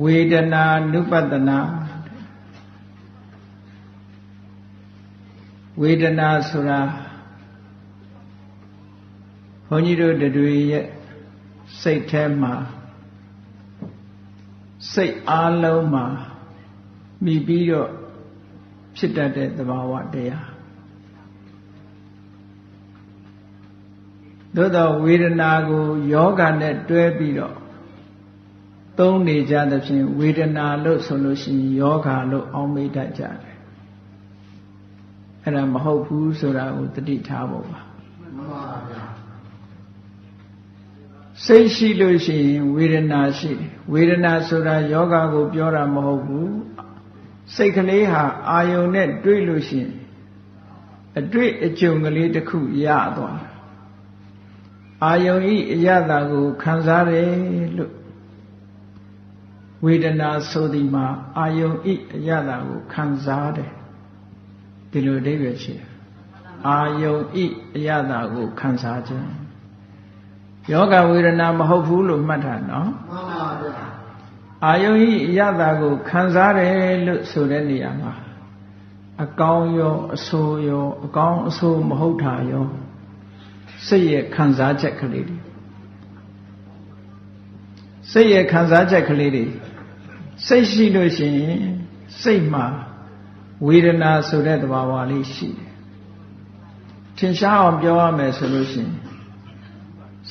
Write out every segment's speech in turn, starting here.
ဝေဒနာနုပတနာဝေဒနာဆိုတာဘုန်းကြီးတို့တွေရဲ့စိတ်ထဲမှာစိတ်အားလုံးမှာမိပြီးတော့ဖြစ်တတ်တဲ့သဘာဝတရားသို့သောဝေဒနာကိုယောဂနဲ့တွဲပြီးတော့သုံးနေကြသဖြင့်ဝေဒနာလို့ဆိုလို့ရှိရင်ယောဂလို့အောက်မေ့တတ်ကြတယ်အဲ့ဒါမဟုတ်ဘူးဆိုတာကိုသတိထားဖို့ပါမှန်ပါဗျာစိတ်ရှိလို့ရှိရင်ဝေဒနာရှိတယ်ဝေဒနာဆိုတာယောဂကိုပြောတာမဟုတ်ဘူးစိတ်ကလေးဟာအာယုန်နဲ့တွေ့လို့ရှိရင်အတွေ့အကြုံကလေးတစ်ခုရသွားတာအာယုန်ဤအရသာကိုခံစားတယ်လို့ဝေဒနာဆိုဒီမှာအာယုန်ဤအရသာကိုခံစားတယ်ဒီလိုအဓိပ္ပာယ်ရှိတယ်အာယုန်ဤအရသာကိုခံစားခြင်းယောဂဝေဒနာမဟုတ်ဘူးလို့မှတ်ထားနော်မှန်ပါဗျာအာယုန်ဤအရသာကိုခံစားတယ်လို့ဆိုတဲ့နေရာမှာအကောင်းရောအဆိုးရောအကောင်းအဆိုးမဟုတ်တာရောစိတ်ရဲ့ခံစားချက်ကလေးတွေစိတ်ရဲ့ခံစားချက်ကလေးတွေစိတ်ရှိလို့ရှိရင်စိတ်မှာဝေဒနာဆိုတဲ့သဘာဝလေးရှိတယ်ထင်ရှားအောင်ပြောရမယ်ဆိုလို့ရှိရင်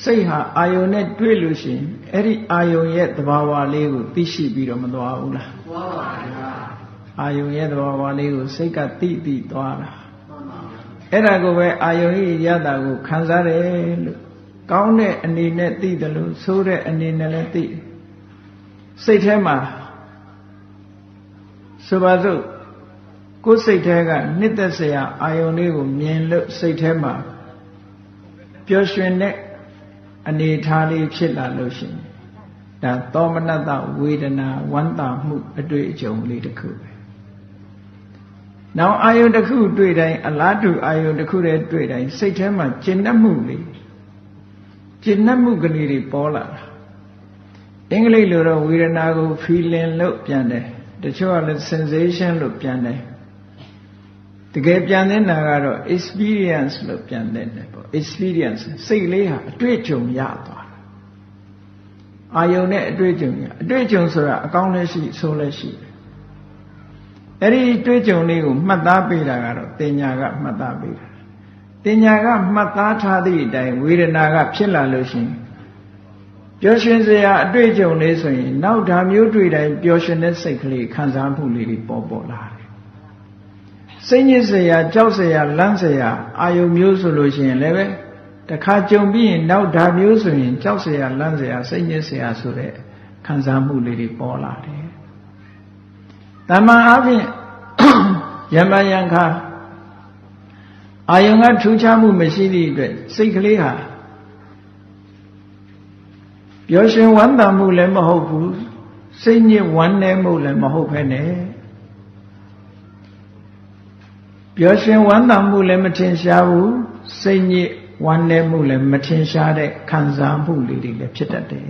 စိတ်ဟာအာယုန်နဲ့တွေ့လို့ရှိရင်အဲ့ဒီအာယုန်ရဲ့သဘာဝလေးကိုသိရှိပြီးတော့မသွားဘူးလားသွားပါဗျာအာယုန်ရဲ့သဘာဝလေးကိုစိတ်ကသိသွားတာအဲ့ဒါကိုပဲအာယုန်ဤရတာကိုခံစားတယ်လို့ကောင်းတဲ့အနေနဲ့သိတယ်လို့ဆိုးတဲ့အနေနဲ့လည်းသိစိတ်ထဲမှာဆိုပါစို့ကိုယ်စိတ်ထဲကနှစ်သက်စရာအာယုန်လေးကိုမြင်လို့စိတ်ထဲမှာပျော်ရွှင်တဲ့အနေထားလေးဖြစ်လာလို့ရှိရင်ဒါသောမနတဝေဒနာဝမ်းသာမှုအတွေ့အကြုံလေးတစ်ခုပဲနောက်အာယုန်တစ်ခုတွေ့တိုင်းအလားတူအာယုန်တစ်ခုတည်းတွေ့တိုင်းစိတ်ထဲမှာကျဉ်းနှံ့မှုလေးကျဉ်းနှံ့မှုကလေးတွေပေါ်လာတာအင်္ဂလိပ်လိုတော့ဝေဒနာကို feeling လို့ပြန်တယ်တချို့ကလည်း sensation လို့ပြန်တယ်တကယ်ပြန်တဲ့နာကတော့ experience လို့ပြန်တဲ့ပေါ့ experience စိတ်လေးဟာအတွေ့အကြုံရသွားတာအာယုန်နဲ့အတွေ့အကြုံရအတွေ့အကြုံဆိုတာအကောင်းလည်းရှိဆိုးလည်းရှိအဲ့ဒီတွေ့ကြုံလေးကိုမှတ်သားပေးတာကတော့တင်ညာကမှတ်သားပေးတာတင်ညာကမှတ်သားထားသည့်အတိုင်းဝေဒနာကဖြစ်လာလို့ရှိရင်ပျော်ရွှင်စရာအတွေ့အကြုံလေးဆိုရင်နောက်ဓာမျိုးတွေ့တိုင်းပျော်ရွှင်တဲ့စိတ်ကလေးခံစားမှုလေးတွေပေါ်လာတယ်စိတ်ညစ်စရာကြောက်စရာလန့်စရာအာယုမျိုးဆိုလို့ရှိရင်လည်းပဲတခါကြုံပြီးရင်နောက်ဓာမျိုးဆိုရင်ကြောက်စရာလန့်စရာစိတ်ညစ်စရာဆိုတဲ့ခံစားမှုလေးတွေပေါ်လာတယ်တမန်အားဖြင့်ယမယံခါအာယုံကထူးခြားမှုမရှိသည့်အတွက်စိတ်ကလေးဟာပျော်ရွှင်ဝမ်းသာမှုလည်းမဟုတ်ဘူးစိတ်ညစ်ဝမ်းနည်းမှုလည်းမဟုတ်ဘဲနဲ့ပျော်ရွှင်ဝမ်းသာမှုလည်းမထင်ရှားဘူးစိတ်ညစ်ဝမ်းနည်းမှုလည်းမထင်ရှားတဲ့ခံစားမှုလေးတွေလည်းဖြစ်တတ်တယ်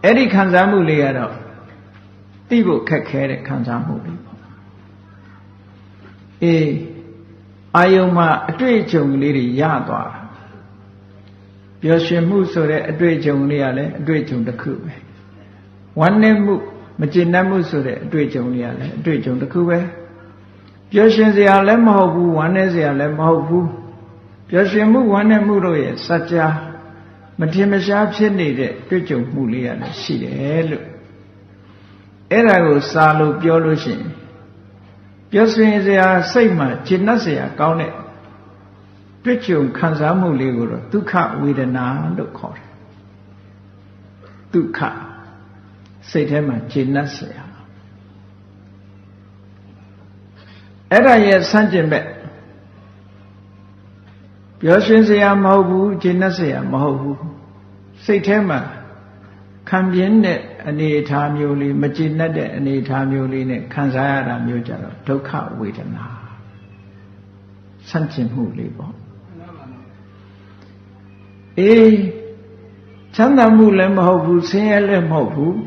အဲ့ဒီခံစားမှုလေးကတော့သိဖို့ခက်ခဲတဲ့ခံစားမှုလေးပေါ့အေးအာယုံမှာအတွေ့အကြုံလေးတွေရသွားတာပျော်ရွှင်မှုဆိုတဲ့အတွေ့အကြုံလေးကလည်းအတွေ့အကြုံတစ်ခုပဲဝမ်းနည်းမှုမကျေနပ်မှုဆိုတဲ့အတွေ့အကြုံလေးကလည်းအတွေ့အကြုံတစ်ခုပဲပျော်ရွှင်စရာလည်းမဟုတ်ဘူးဝမ်းနည်းစရာလည်းမဟုတ်ဘူးပျော်ရွှင်မှုဝမ်းနည်းမှုတို့ရဲ့စัจ जा မထင်မရှားဖြစ်နေတဲ့တွေ့ကြုံမှုလေးကလည်းရှိတယ်လို့အဲ့ဒါကိုစာလို့ပြောလို့ရှိရင်ပျော်ရွှင်စရာစိတ်မှာကျေနပ်စရာကောင်းတဲ့တွေ့ကြုံခံစားမှုလေးကိုတော့ဒုက္ခဝေဒနာလို့ခေါ်တယ်ဒုက္ခစိတ်ထဲမှာကျေနပ်စရာအဲ့ဒါရဲ့ဆန့်ကျင်ဘက်ပျော်ရွှင်စရာမဟုတ်ဘူးကျေနပ်စရာမဟုတ်ဘူးစိတ်ထဲမှာခံပြင်းတဲ့အနေအထားမျိုးလေးမကျေနပ်တဲ့အနေအထားမျိုးလေးနဲ့ခံစားရတာမျိုးကြတော့ဒုက္ခဝေဒနာဆန့်ကျင်မှုလေးပေါ့အေး ချမ်းသာမှုလည်းမဟုတ်ဘူးဆင်းရဲလည်းမဟုတ်ဘူး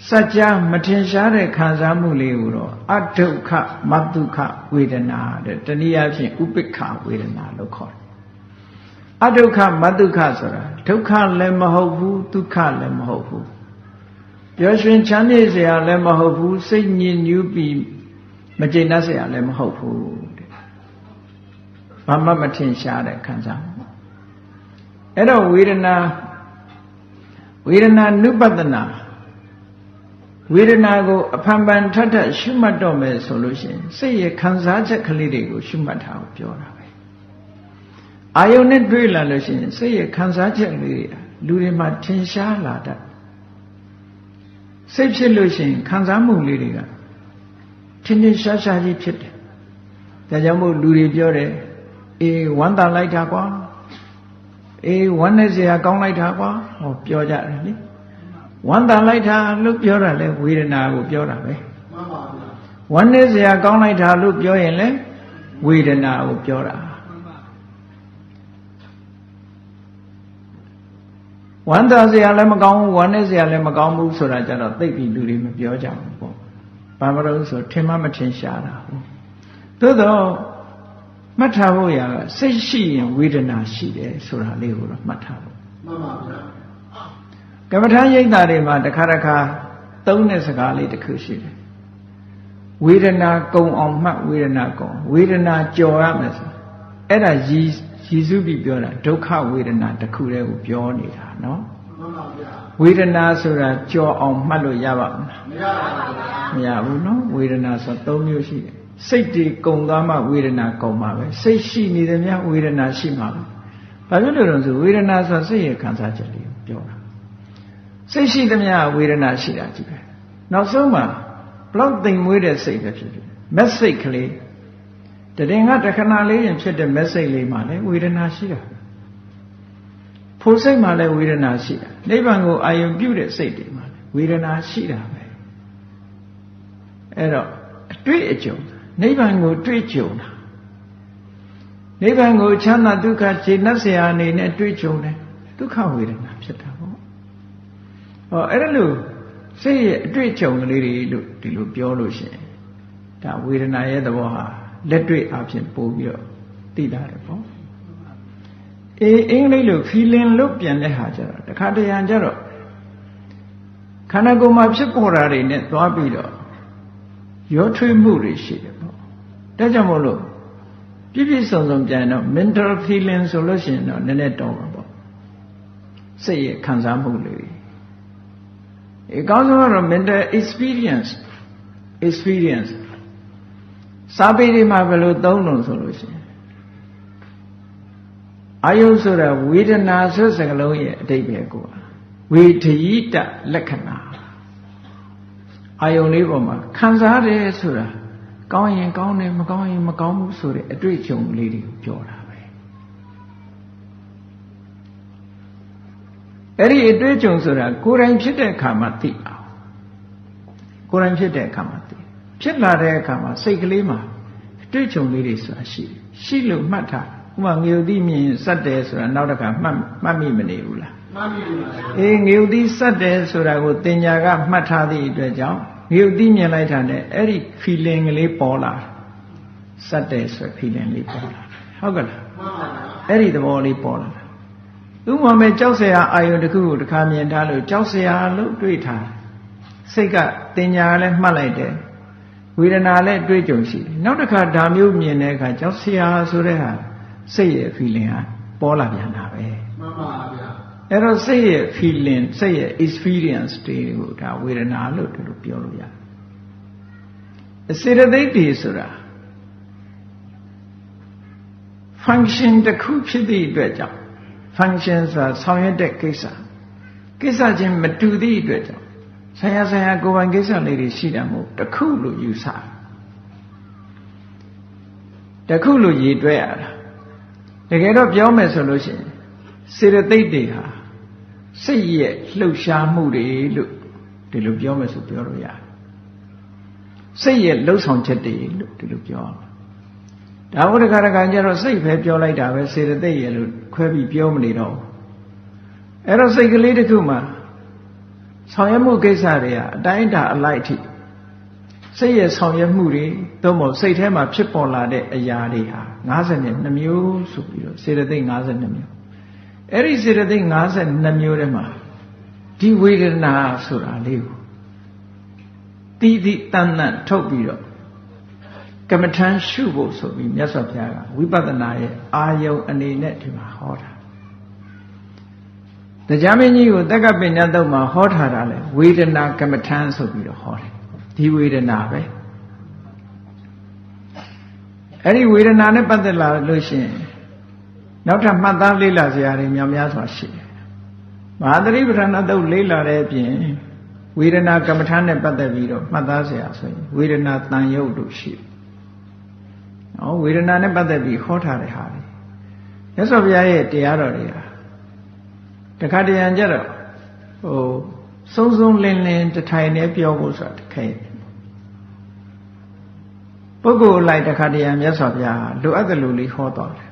စัจ जा မထင်ရှားတဲ့ခံစားမှုလေးကိုတော့အဒုက္ခမဒုက္ခဝေဒနာတဲ့တနည်းအားဖြင့်ဥပိ္ပခဝေဒနာလို့ခေါ်တယ်အဒုက္ခမဒုက္ခဆိုတာဒုက္ခလည်းမဟုတ်ဘူးဒုက္ခလည်းမဟုတ်ဘူးပျော်ရွှင်ချမ်းမြေ့စရာလည်းမဟုတ်ဘူးစိတ်ညစ်ညူးပြီးမကျေနပ်စရာလည်းမဟုတ်ဘူးတဲ့ဘာမှမထင်ရှားတဲ့ခံစားမှုအဲ့တော့ဝေဒနာနုပဒနာဝေဒနာကိုအဖန်ဖန်ထပ်ထပ်ရှုမှတ်တော့မယ်ဆိုလို့ရှိရင်စိတ်ရဲ့ခံစားချက်ကလေးတွေကိုရှုမှတ်တာကိုပြောတာပဲအာယုန်နဲ့တွေ့လာလို့ရှိရင်စိတ်ရဲ့ခံစားချက်လေးတွေလူတွေမှာထင်ရှားလာတတ်စိတ်ဖြစ်လို့ရှိရင်ခံစားမှုလေးတွေကထင်ထင်ရှားရှားကြီးဖြစ်တယ်ဒါကြောင့်မို့လူတွေပြောတယ်အေးဝမ်းသာလိုက်တာကွာအေးဝမ်းနဲ့စရာကောင်းလိုက်တာကွာဟောပြောကြတယ်လေဝမ်းသာလိုက်တာလို့ပြောတာလဲဝေဒနာကိုပြောတာပဲမှန်ပါဗျာဝမ်းနဲ့စရာကောင်းလိုက်တာလို့ပြောရင်လဲဝေဒနာကိုပြောတာဝမ်းသာစရာလည်းမကောင်းဘူးဝမ်းနဲ့စရာလည်းမကောင်းဘူးဆိုတာကြတော့သိပြီလူတွေမပြောကြဘူးပေါ့ဘာမလို့ဆိုထင်မှမထင်ရှားတာဟုတ်သို့တော့မှတ်ထားဖို့ရကစိတ်ရှိရင်ဝေဒနာရှိတယ်ဆိုတာလေးကိုတော့မှတ်ထားဖို့မှန်ပါဗျာကမ္မထာရိပ်သာတွေမှာတစ်ခါသုံးတဲ့စကားလေးတစ်ခုရှိတယ်ဝေဒနာကုံအောင်မှတ်ဝေဒနာကုံဝေဒနာကြော်ရမယ်ဆိုအဲ့ဒါရည်စုပြီးပြောတာဒုက္ခဝေဒနာတစ်ခုတည်းကိုပြောနေတာနော်မှန်ပါဗျာဝေဒနာဆိုတာကြော်အောင်မှတ်လို့ရပါမလားမရပါဘူးဗျာမရဘူးနော်ဝေဒနာဆို၃မျိုးရှိတယ်စိတ်တွေကုံသွားမှဝေဒနာကုံမှာပဲစိတ်ရှိနေတယ်များဝေဒနာရှိမှာပဲဘာဖြစ်လို့လဲဆိုဝေဒနာဆိုစိတ်ရဲ့ခံစားချက်လေးကိုပြောတာစိတ်ရှိသမျှဝေဒနာရှိတာကြည့်ပဲနောက်ဆုံးမှာဘလောက်သိမ်မွေးတဲ့စိတ်ပဲဖြစ်ဖြစ်မက်စိတ်ကလေးတရင်ကတခဏလေးရင်ဖြစ်တဲ့မက်စိတ်လေးမှာလည်းဝေဒနာရှိတာဖို့စိတ်မှာလည်းဝေဒနာရှိတာနိဗ္ဗာန်ကိုအာရုံပြုတဲ့စိတ်တွေမှာဝေဒနာရှိတာပဲအဲ့တော့အတွေ့အကြုံနိဗ္ဗာန်ကိုတွေ့ကြုံတာနိဗ္ဗာန်ကိုချမ်းသာဒုက္ခခြေနှက်เสียအနေနဲ့တွေ့ကြုံတယ်ဒုက္ခဝေဒနာဖြစ်တာပေါ့ဟောအဲ့ဒါလို့စိတ်ရဲ့အတွေ့အကြုံကလေးတွေလို့ဒီလိုပြောလို့ရှိရင်ဒါဝေဒနာရဲ့သဘောဟာလက်တွေ့အဖြစ်ပို့ပြီးတော့သိတာတယ်ပေါ့အင်္ဂလိပ်လို feeling လို့ပြန်တဲ့ဟာကျတော့တခါတရံကျတော့ခန္ဓာကိုယ်မှာဖြစ်ပေါ်တာတွေနဲ့သွားပြီးတော့ရောထွေးမှုတွေရှိတယ်ပေါ့ဒါကြောင့်မို့လို့ပြည့်ပြည့်စုံစုံပြန်တော့ mental feeling ဆိုလို့ရှိရင်တော့နည်းနည်းတောင်းပါပေါ့စိတ်ရဲ့ခံစားမှုတွေအကောင်းဆုံးကတော့ mental experience စာပေတွေမှာဘယ်လိုသုံးလို့ဆိုလို့ရှိရင်အာယုဆိုတာဝေဒနာဆိုစကားလုံးရဲ့အဓိပ္ပာယ်ကိုဝေထယိတလက္ခဏာအာယုလေးပေါ်မှာခံစားတယ်ဆိုတာကောင်းရင်ကောင်းတယ်မကောင်းရင်မကောင်းဘူးဆိုတဲ့အတွေ့အကြုံလေးတွေကိုပြောတာပဲအဲ့ဒီအတွေ့အကြုံဆိုတာကိုယ်တိုင်ဖြစ်တဲ့အခါမှာသိအောင်ကိုယ်တိုင်ဖြစ်တဲ့အခါမှာသိဖြစ်လာတဲ့အခါမှာစိတ်ကလေးမှာအတွေ့အကြုံလေးတွေဆိုတာရှိလို့မှတ်ထားဥပမာငြိုသိမြင်စက်တယ်ဆိုတာနောက်တစ်ခါမှတ်မိမနေဘူးလားမှတ်မိပါဘူးငြိုသိစက်တယ်ဆိုတာကိုတင်ညာကမှတ်ထားသည့်အတွက်ကြောင့်ငြိုသိမြင်လိုက်တာနဲ့အဲ့ဒီ feeling ကလေးပေါ်လာစက်တယ်ဆို feeling လေးပေါ်လာဟုတ်ကလားမှန်ပါပါအဲ့ဒီသဘောလေးပေါ်လာဥပမာမဲ့ကြောက်စရာအာယုန်တစ်ခုကိုတစ်ခါမြင်ထားလို့ကြောက်စရာလို့တွေးထားစိတ်ကတင်ညာလည်းမှတ်လိုက်တယ်ဝေဒနာလည်းတွေးကြုံရှိတယ်နောက်တစ်ခါဒါမျိုးမြင်တဲ့အခါကြောက်စရာဆိုတဲ့ဟာစိတ်ရဲ့ feeling ဟာပေါ်လာပြန်တာပဲမှန်ပါဗျာအဲ့တော့စိတ်ရဲ့ feeling စိတ်ရဲ့ experience တွေကိုဒါဝေဒနာလို့တို့လိုပြောလို့ရတယ်စေတသိက်တွေဆိုတာ function တစ်ခုဖြစ်သည့်အတွက်ကြောင့် function ဆိုတာဆောင်ရွက်တဲ့ကိစ္စချင်းမတူသည့်အတွက်ကြောင့်ဆိုင်ရာကိုယ်ပိုင်ကိစ္စလေးတွေရှိတယ်မို့တစ်ခုလို့ယူဆတစ်ခုလို့ရည်တွဲရတာတကယ်တော့ပြောမယ်ဆိုလို့ရှိရင်စေတသိက်တွေဟာစိတ်ရဲ့လှုပ်ရှားမှုတွေလို့ဒီလိုပြောမယ်ဆိုပြောလို့ရတယ်စိတ်ရဲ့လှုပ်ဆောင်ချက်တွေလို့ဒီလိုပြောအောင်ဒါဝိဒကရကံကျတော့စိတ်ပဲပြောလိုက်တာပဲစေတသိက်ရဲ့လို့ခွဲပြီးပြောမနေတော့ အဲ့တော့စိတ်ကလေးတစ်ခုမှာဆောင်ရွက်မှုကိစ္စတွေကအတိုင်းအတာအလိုက်အထိစိတ်ရဲ့ဆောင်ရွက်မှုတွေသို့မဟုတ်စိတ်ထဲမှာဖြစ်ပေါ်လာတဲ့အရာတွေဟာ52မျိုးဆိုပြီးတော့စေတသိက်52မျိုးအဲ့ဒီစေတသိက်52မျိုးထဲမှာဒီဝေဒနာဆိုတာလေးကိုတီးတီးတန်တန်ထုတ်ပြီးတော့ကမ္မထမ်းရှုဖို့ဆိုပြီးမြတ်စွာဘုရားကဝိပဿနာရဲ့အာယုံအနေနဲ့ဒီမှာဟောတာတရားမင်းကြီးကိုတက္ကပညတ်တုတ်မှာဟောထားတာလေဝေဒနာကမ္မထမ်းဆိုပြီးတော့ဟောတယ်ဒီဝေဒနာပဲအဲ့ဒီဝေဒနာနဲ့ပတ်သက်လာလို့ရှိရင်နောက်ထပ်မှတ်သားလေ့လာစရာတွေများစွာရှိတယ်မဟာသတိပဋ္ဌာန်တုတ်လေ့လာတဲ့အပြင်ဝေဒနာကမ္မထမ်းနဲ့ပတ်သက်ပြီးတော့မှတ်သားစရာဆိုရင်ဝေဒနာတန်ရုပ်တို့ရှိတယ်ဝေဒနာနဲ့ပတ်သက်ပြီးဟောထားတဲ့ဟာတွေမြတ်စွာဘုရားရဲ့တရားတော်တွေဟာတခါတရံကြတော့စုံစုံလင်းလင်းတထိုင်နဲ့ပြောဖို့ဆိုတာတခဲပုဂ္ဂိုလ်လိုက်တခါတရံမြတ်စွာဘုရားလိုအပ်တယ်လို့လေးဟောတော်တယ်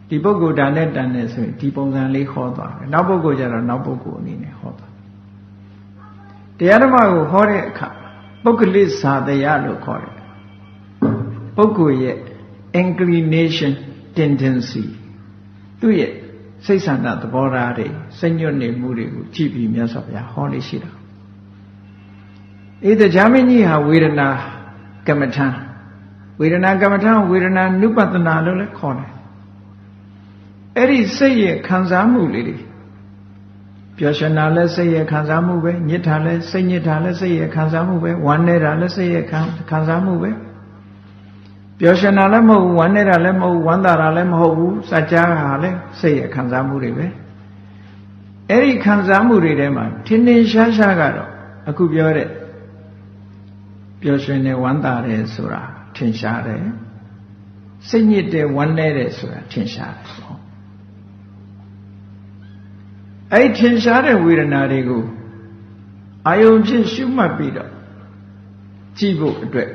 ဒီပုဂ္ဂိုလ်ဒါနဲ့တန်တယ်ဆိုရင်ဒီပုံစံလေးဟောတော်တယ်နောက်ပုဂ္ဂိုလ်ကြတော့နောက်ပုဂ္ဂိုလ်အနေနဲ့ဟောတော်တရားဓမ္မကိုဟောတဲ့အခါပုဂ္ဂလိဇာတရားလို့ခေါ်တယ်ပုဂ္ဂိုလ်ရဲ့ inclination tendency သူ့ရဲ့စိတ်ဆန္ဒသဘောထားတွေစိတ်ညွတ်နေမှုတွေကိုကြည့်ပြီးမြတ်စွာဘုရားဟောလေးရှိတာတရားမင်းကြီးဟာဝေဒနာကမ္မထံဝေဒနာကမ္မထံဝေဒနာနုပတနာလို့လည်းခေါ်တယ်အဲ့ဒီစိတ်ရဲ့ခံစားမှုလေးတွေပျော်ရွှင်တာလည်းစိတ်ရဲ့ခံစားမှုပဲညစ်တာလည်းစိတ်ညစ်တာလည်းစိတ်ရဲ့ခံစားမှုပဲဝမ်းနေတာလည်းစိတ်ရဲ့ခံစားမှုပဲပျော်ရွှင်တာလည်းမဟုတ်ဘူးဝမ်းနေတာလည်းမဟုတ်ဘူးဝမ်းသာတာလည်းမဟုတ်ဘူးစัจ जा ဟာလည်းစိတ်ရဲ့ခံစားမှုတွေပဲအဲ့ဒီခံစားမှုတွေထဲမှာထင်ထင်ရှားရှားကတော့အခုပြောတဲ့ပျော်ရွှင်နေဝမ်းသာတယ်ဆိုတာထင်ရှားတယ်စိတ်ညစ်တယ်ဝမ်းနေတယ်ဆိုတာထင်ရှားတယ်ပေါ့အဲ့ထင်ရှားတဲ့ဝေဒနာတွေကိုအာယုံဖြင့်ရှုမှတ်ပြီးတော့ကြည့်ဖို့အတွက်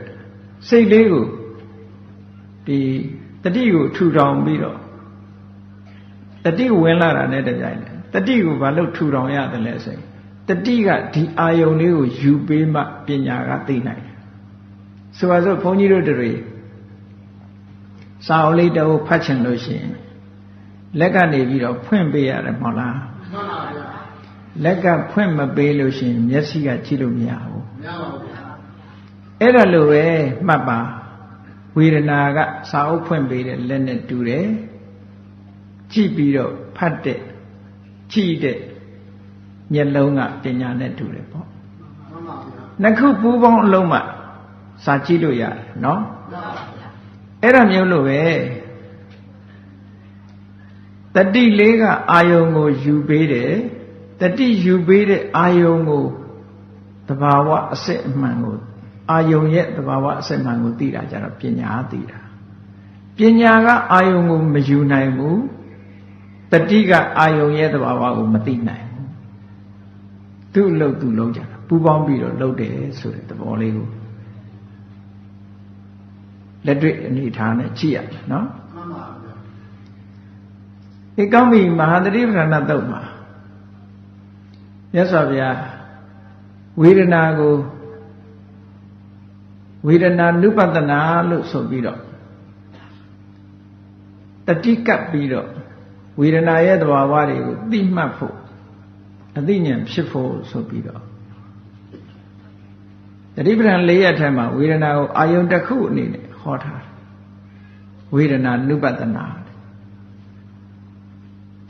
စိတ်လေးကိုဒီတတိကိုထူထောင်ပြီးတော့တတိဝင်လာတာနဲ့တပြိုင်နက်တတိကိုဘာလို့ထူထောင်ရတယ်လဲဆိုရင်တတိကဒီအာယုံလေးကိုယူပေးမှပညာကသိနိုင်တယ်ဆိုပါစို့ဘုန်းကြီးတို့တွေစာအုပ်လေးတအုပ်ဖတ်ချင်လို့ရှိရင်လက်ကနေပြီးတော့ဖွင့်ပေးရတယ်မဟုတ်လားမှန်ပါဗျာလက်ကဖွင့်မပေးလို့ရှိရင်မျက်စိကကြည့်လို့မရဘူးမရပါဘူးဗျာအဲ့ဒါလိုပဲမှတ်ပါဝေဒနာကစာအုပ်ဖွင့်ပေးတဲ့လက်နဲ့တူတယ်ကြည့်ပြီးတော့ဖတ်တဲ့ကြည့်တဲ့မျက်လုံးကပညာနဲ့တူတယ်ပေါ့မှန်ပါဗျာနှစ်ခုပူးပေါင်းအလုံးမှစာကြည့်လို့ရတယ်နော်မှန်ပါဗျာအဲ့ဒါမျိုးလို့ပဲတတိလေးကအာယုံကိုယူပေးတယ်တတိယူပေးတဲ့အာယုံကိုသဘာဝအစစ်အမှန်ကိုအာယုံရဲ့သဘာဝအစစ်မှန်ကိုသိတာကြတော့ပညာသိတာပညာကအာယုံကိုမယူနိုင်ဘူးတတိကအာယုံရဲ့သဘာဝကိုမသိနိုင်ဘူးသူ့လို့သူလုံးကြတာပူပေါင်းပြီးတော့လုပ်တယ်ဆိုတဲ့သဘောလေးကိုလက်တွေ့အနေထားနဲ့ကြည့်ရမယ်နော်မှန်ပါဗျာဒီကောင်းပြီမဟာသတိပဋ္ဌာန်သုတ်မှာမြတ်စွာဘုရားဝေဒနာကိုဝေဒနာနုပတနာလို့ဆိုပြီးတော့တတိကပ်ပြီးတော့ဝေဒနာရဲ့သဘာဝတွေကိုသိမှတ်ဖို့အသိဉာဏ်ဖြစ်ဖို့ဆိုပြီးတော့တတိပဋ္ဌာန်၄ရပ်ထဲမှာဝေဒနာကိုအာယုံတစ်ခုအနေနဲ့ဟောထားတယ်ဝေဒနာနုပတနာ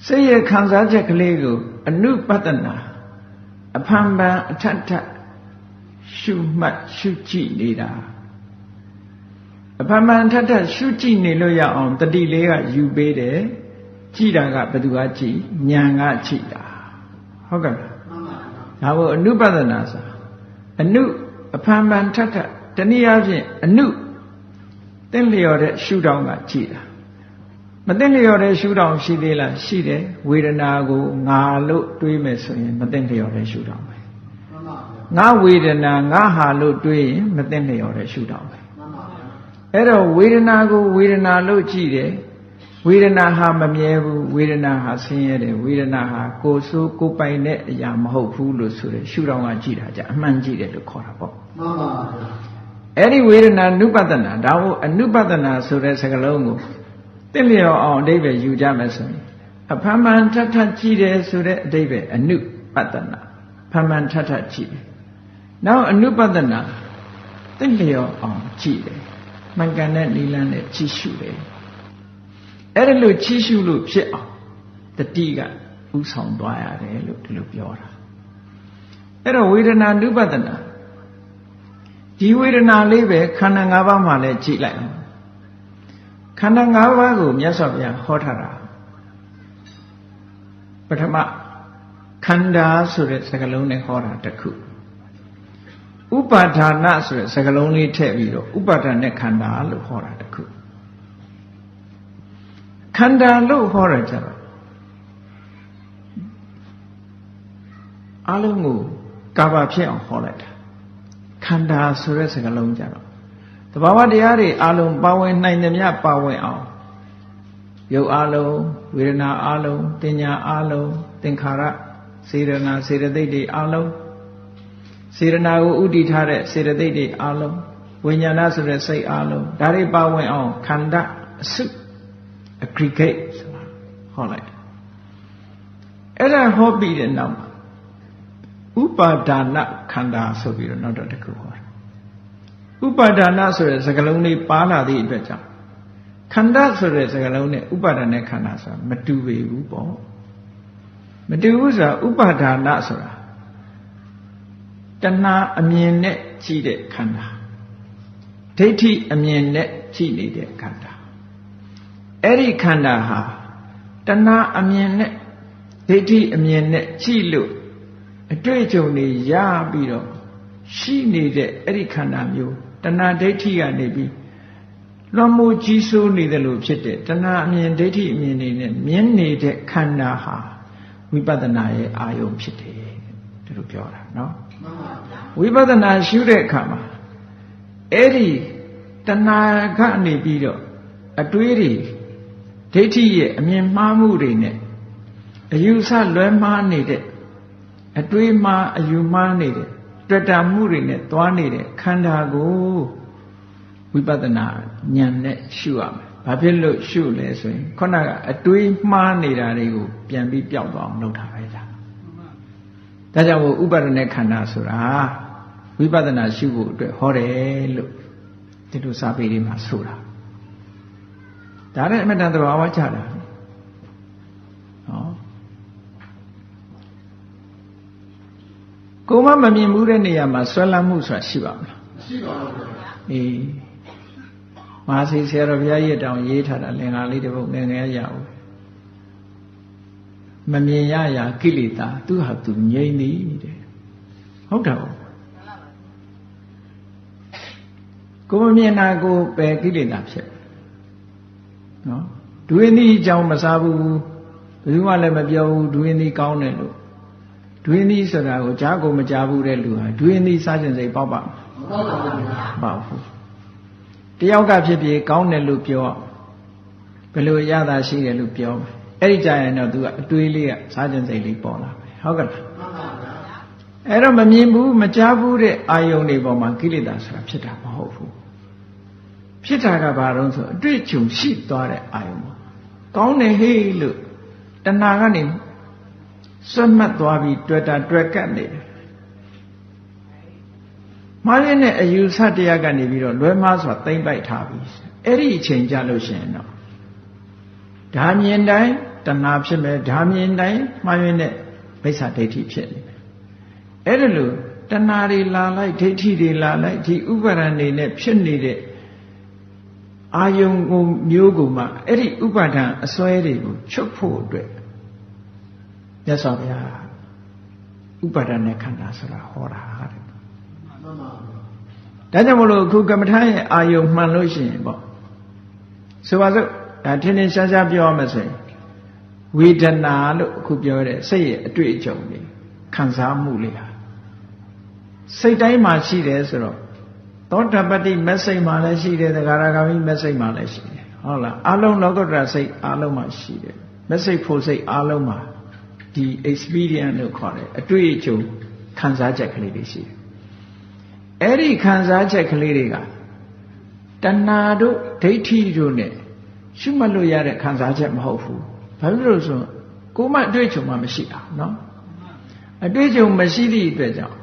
စိတ်ရဲ့ခံစားချက်ကလေးကိုအနုပတနာအဖန်ပန်အထက်ထက်ရှုမှတ်ရှုကြည့်နေတာအဖန်ပန်အထက်ထက်ရှုကြည့်နေလို့ရအောင်တတိလေးကယူပေးတယ်ကြည့်တာကဘယ်သူကကြည့်ဉာဏ်ကကြည့်တာဟုတ်ကဲ့လားမှန်ပါဗျာဒါကိုအနုပတနာဆိုအနုအဖန်ပန်ထက်ထက်တနည်းအားဖြင့်အနုသင်လျော်တဲ့ရှုထောင့်ကကြည့်တာမသိလျော်တဲ့ရှုထောင့်ရှိသေးလားရှိတယ်ဝေဒနာကိုငါလို့တွေးမယ်ဆိုရင်မသိလျော်တဲ့ရှုထောင့်ပဲငါဝေဒနာငါဟာလို့တွေးရင်မသိလျော်တဲ့ရှုထောင့်ပဲအဲ့တော့ဝေဒနာကိုဝေဒနာလို့ကြည့်တယ် ဝေဒနာဟာမမြဲဘူးဝေဒနာဟာဆင်းရဲတယ်ဝေဒနာဟာကိုယ်ဆိုးကိုယ်ပိုင်တဲ့အရာမဟုတ်ဘူးလို့ဆိုတယ်ရှုထောင့်ကကြည့်တာကြအမှန်ကြည့်တယ်လို့ခေါ်တာပေါ့မှန်ပါဗျာအဲ့ဒီဝေဒနာနုပတနာဒါကိုအနုပတနာဆိုတဲ့စကားလုံးကိုသိလျော်အောင်အဓိပ္ပာယ်ယူကြမယ်ဆိုရင်အဖန်မှန်ထထကြည့်တယ်ဆိုတဲ့အဓိပ္ပာယ်အနုပတနာဖန်မှန်ထထကြည့်တယ်နောက်အနုပတနာသိလျော်အောင်ကြည့်တယ်မှန်ကန်တဲ့နိလန်းနဲ့ကြည့်ရှုတယ်အဲ့ဒါလို့ကြည့်ရှုလို့ဖြစ်အောင်တတိကဥဆောင်သွားရတယ်လို့ဒီလိုပြောတာအဲ့တော့ဝေဒနာနုပတနာဒီဝေဒနာလေးပဲခန္ဓာ၅ပါးမှာလည်းကြည့်လိုက်အောင်ခန္ဓာ၅ပါးကိုမြတ်စွာဘုရားဟောထားတာပထမခန္ဓာဆိုတဲ့စကားလုံးနဲ့ဟောတာတစ်ခုဥပါဒါနဆိုတဲ့စကားလုံးလေးထည့်ပြီးတော့ဥပါဒณะခန္ဓာလို့ဟောတာတစ်ခုခန္ဓာလို့ဟောရကြတော့အလုံးကိုကာဗဖြစ်အောင်ဟောလိုက်တာခန္ဓာဆိုတဲ့စကားလုံးကြတော့တဘာဝတရားတွေအလုံးပါဝင်နိုင်သမျှပါဝင်အောင်ရုပ်အလုံးဝေဒနာအလုံးတင်ညာအလုံးသင်္ခါရစေတနာစေတသိက်တွေအလုံးစေတနာကိုဥတည်ထားတဲ့စေတသိက်တွေအလုံးဝိညာဏဆိုတဲ့စိတ်အလုံးဒါတွေပါဝင်အောင်ခန္ဓာအစုaggregate ဆိုတာဟောလိုက်အဲ့ဒါဟောပြီးတဲ့နောက်မှာဥပါဒါနခန္ဓာဆိုပြီးတော့နောက်တော့တစ်ခုဟောတယ်ဥပါဒါနဆိုတဲ့စကားလုံးလေးပါလာသည့်အတွက်ကြောင့်ခန္ဓာဆိုတဲ့စကားလုံးနဲ့ဥပါဒณะခန္ဓာဆိုတာမတူပေဘူးပေါ့မတူဘူးဆိုတာဥပါဒါနဆိုတာတဏှာအမြင်နဲ့ကြည့်တဲ့ခန္ဓာဒိဋ္ဌိအမြင်နဲ့ကြည့်နေတဲ့ခန္ဓာအဲ့ဒီခန္ဓာဟာတဏှာအမြင်နဲ့ဒိဋ္ဌိအမြင်နဲ့ကြည့်လို့အတွေ့အကြုံတွေရပြီးတော့ရှိနေတဲ့အဲ့ဒီခန္ဓာမျိုးတဏှာဒိဋ္ဌိကနေပြီးလွန်မိုးကြီးစိုးနေတယ်လို့ဖြစ်တဲ့တဏှာအမြင်ဒိဋ္ဌိအမြင်တွေနဲ့မြင်နေတဲ့ခန္ဓာဟာဝိပဿနာရဲ့အာယုံဖြစ်တယ်ဒီလိုပြောတာနော်ဝိပဿနာရှုတဲ့အခါမှာအဲ့ဒီတဏှာကနေပြီးတော့အတွေးတွေဒိဋ္ဌိရဲ့အမြင်မှားမှုတွေနဲ့အယူဆလွဲမှားနေတဲ့အတွေးမှားအယူမှားနေတဲ့တွေ့တာမှုတွေနဲ့သွားနေတဲ့ခန္ဓာကိုဝိပဿနာဉာဏ်နဲ့ရှုရမယ်။ဘာဖြစ်လို့ရှုလဲဆိုရင်ခုနကအတွေးမှားနေတာတွေကိုပြန်ပြီးပျောက်သွားအောင်လုပ်တာပဲကြာ။ဒါကြောင့်ဥပါဒณะခန္ဓာဆိုတာဝိပဿနာရှုဖို့အတွက်ဟောတယ်လို့ဒီလိုစာပေတွေမှာဆိုတာ။ဒါနဲ့အမှန်တန်သဘာဝကျတာ။ဟောကိုမမမြင်ဘူးတဲ့နေရာမှာဆွဲလန်းမှုဆိုတာရှိပါမလားမရှိပါဘူးအေးမဟာစီဆရာတော်ဘုရားရဲ့တောင်ရေးထားတာလင်္ကာလေးတစ်ပုဒ်ငယ်ငယ်ရအောင်မမြင်ရရာကိလေသာသူဟာသူငြိမ့်နေတယ်ဟုတ်တယ်ကိုမမြင်တာကိုပဲကိလေသာဖြစ်နော်ဒွေနည်းအကြောင်းမစားဘူးဘယ်သူမှလည်းမပြောဘူးဒွေနည်းကောင်းတယ်လို့ဒွေနည်းဆိုတာကိုကြားကိုမကြားဘူးတဲ့လူဟာဒွေနည်းစားခြင်းစိတ်ပေါက်ပါမပေါက်ဘူးတယောက်ကဖြစ်ဖြစ်ကောင်းတယ်လို့ပြောဘယ်လိုရတာရှိတယ်လို့ပြောအဲ့ဒီကြရင်တော့သူကအတွေးလေးကစားခြင်းစိတ်လေးပေါ်လာပဲဟုတ်ကဲ့အဲ့တော့မမြင်ဘူးမကြားဘူးတဲ့အာယုန်တွေပေါ်မှာကိလေသာဆိုတာဖြစ်တာမဟုတ်ဘူးဖြစ်တာကဘာလို့ဆိုအတွေ့အကြုံရှိသွားတဲ့အာယုန်ပေါ့ကောင်းတယ်ဟေးလို့တဏှာကနေစွတ်မှတ်သွားပြီးတွေ့တာတွေ့ကပ်နေတယ်မှားရင်းနဲ့အယူဆတရားကနေပြီးတော့လွဲမှားစွာသိမ့်ပိုက်ထားပြီးအဲ့ဒီအချိန်ကြလို့ရှိရင်တော့ဓာမြင်တိုင်းတဏှာဖြစ်မယ်ဓာမြင်တိုင်းမှားရင်းနဲ့မိစ္ဆာဒိဋ္ဌိဖြစ်နေတယ်အဲ့ဒါလို့တဏှာတွေလာလိုက်ဒိဋ္ဌိတွေလာလိုက်ဒီဥပါဒဏ်တွေနဲ့ဖြစ်နေတဲ့အာယုံကိုမျိုးကိုမှအဲ့ဒီဥပါဒံအစွဲတွေကိုချုပ်ဖို့အတွက်မြတ်စွာဘုရားဥပါဒณะခန္ဓာဆိုတာဟောတာတဲ့ဒါကြောင့်မလို့အခုကမ္မထာရဲ့အာယုံမှန်လို့ရှိရင်ပေါ့ဆိုပါစို့ဒါထင်းထင်းရှားရှားပြောရမယ်ဆိုရင်ဝေဒနာလို့အခုပြောတဲ့စိတ်ရဲ့အတွေ့အကြုံတွေခံစားမှုလေးဟာစိတ်တိုင်းမှာရှိတယ်ဆိုတော့သောတာပတ္တိမက်စိတ်မှာလည်းရှိတယ်သဂါရဂါမိမက်စိတ်မှာလည်းရှိတယ်ဟ ဟုတ်လားအလုံးလောကုတ္တရာစိတ်အလုံးမှာရှိတယ်မစိတ်ဖို့စိတ်အလုံးမှာဒီ experience လို့ခေါ်တယ်အတွေ့အကြုံခံစားချက်ကလေးတွေရှိတယ်အဲ့ဒီခံစားချက်ကလေးတွေကတဏှာတို့ဒိဋ္ဌိတို့ ਨੇ ရှုမှတ်လို့ရတဲ့ခံစားချက်မဟုတ်ဘူးဘာဖြစ်လို့ဆိုကိုယ်မှအတွေ့အကြုံမှမရှိတာเนาะအတွေ့အကြုံမရှိသည့်အတွက်ကြောင့်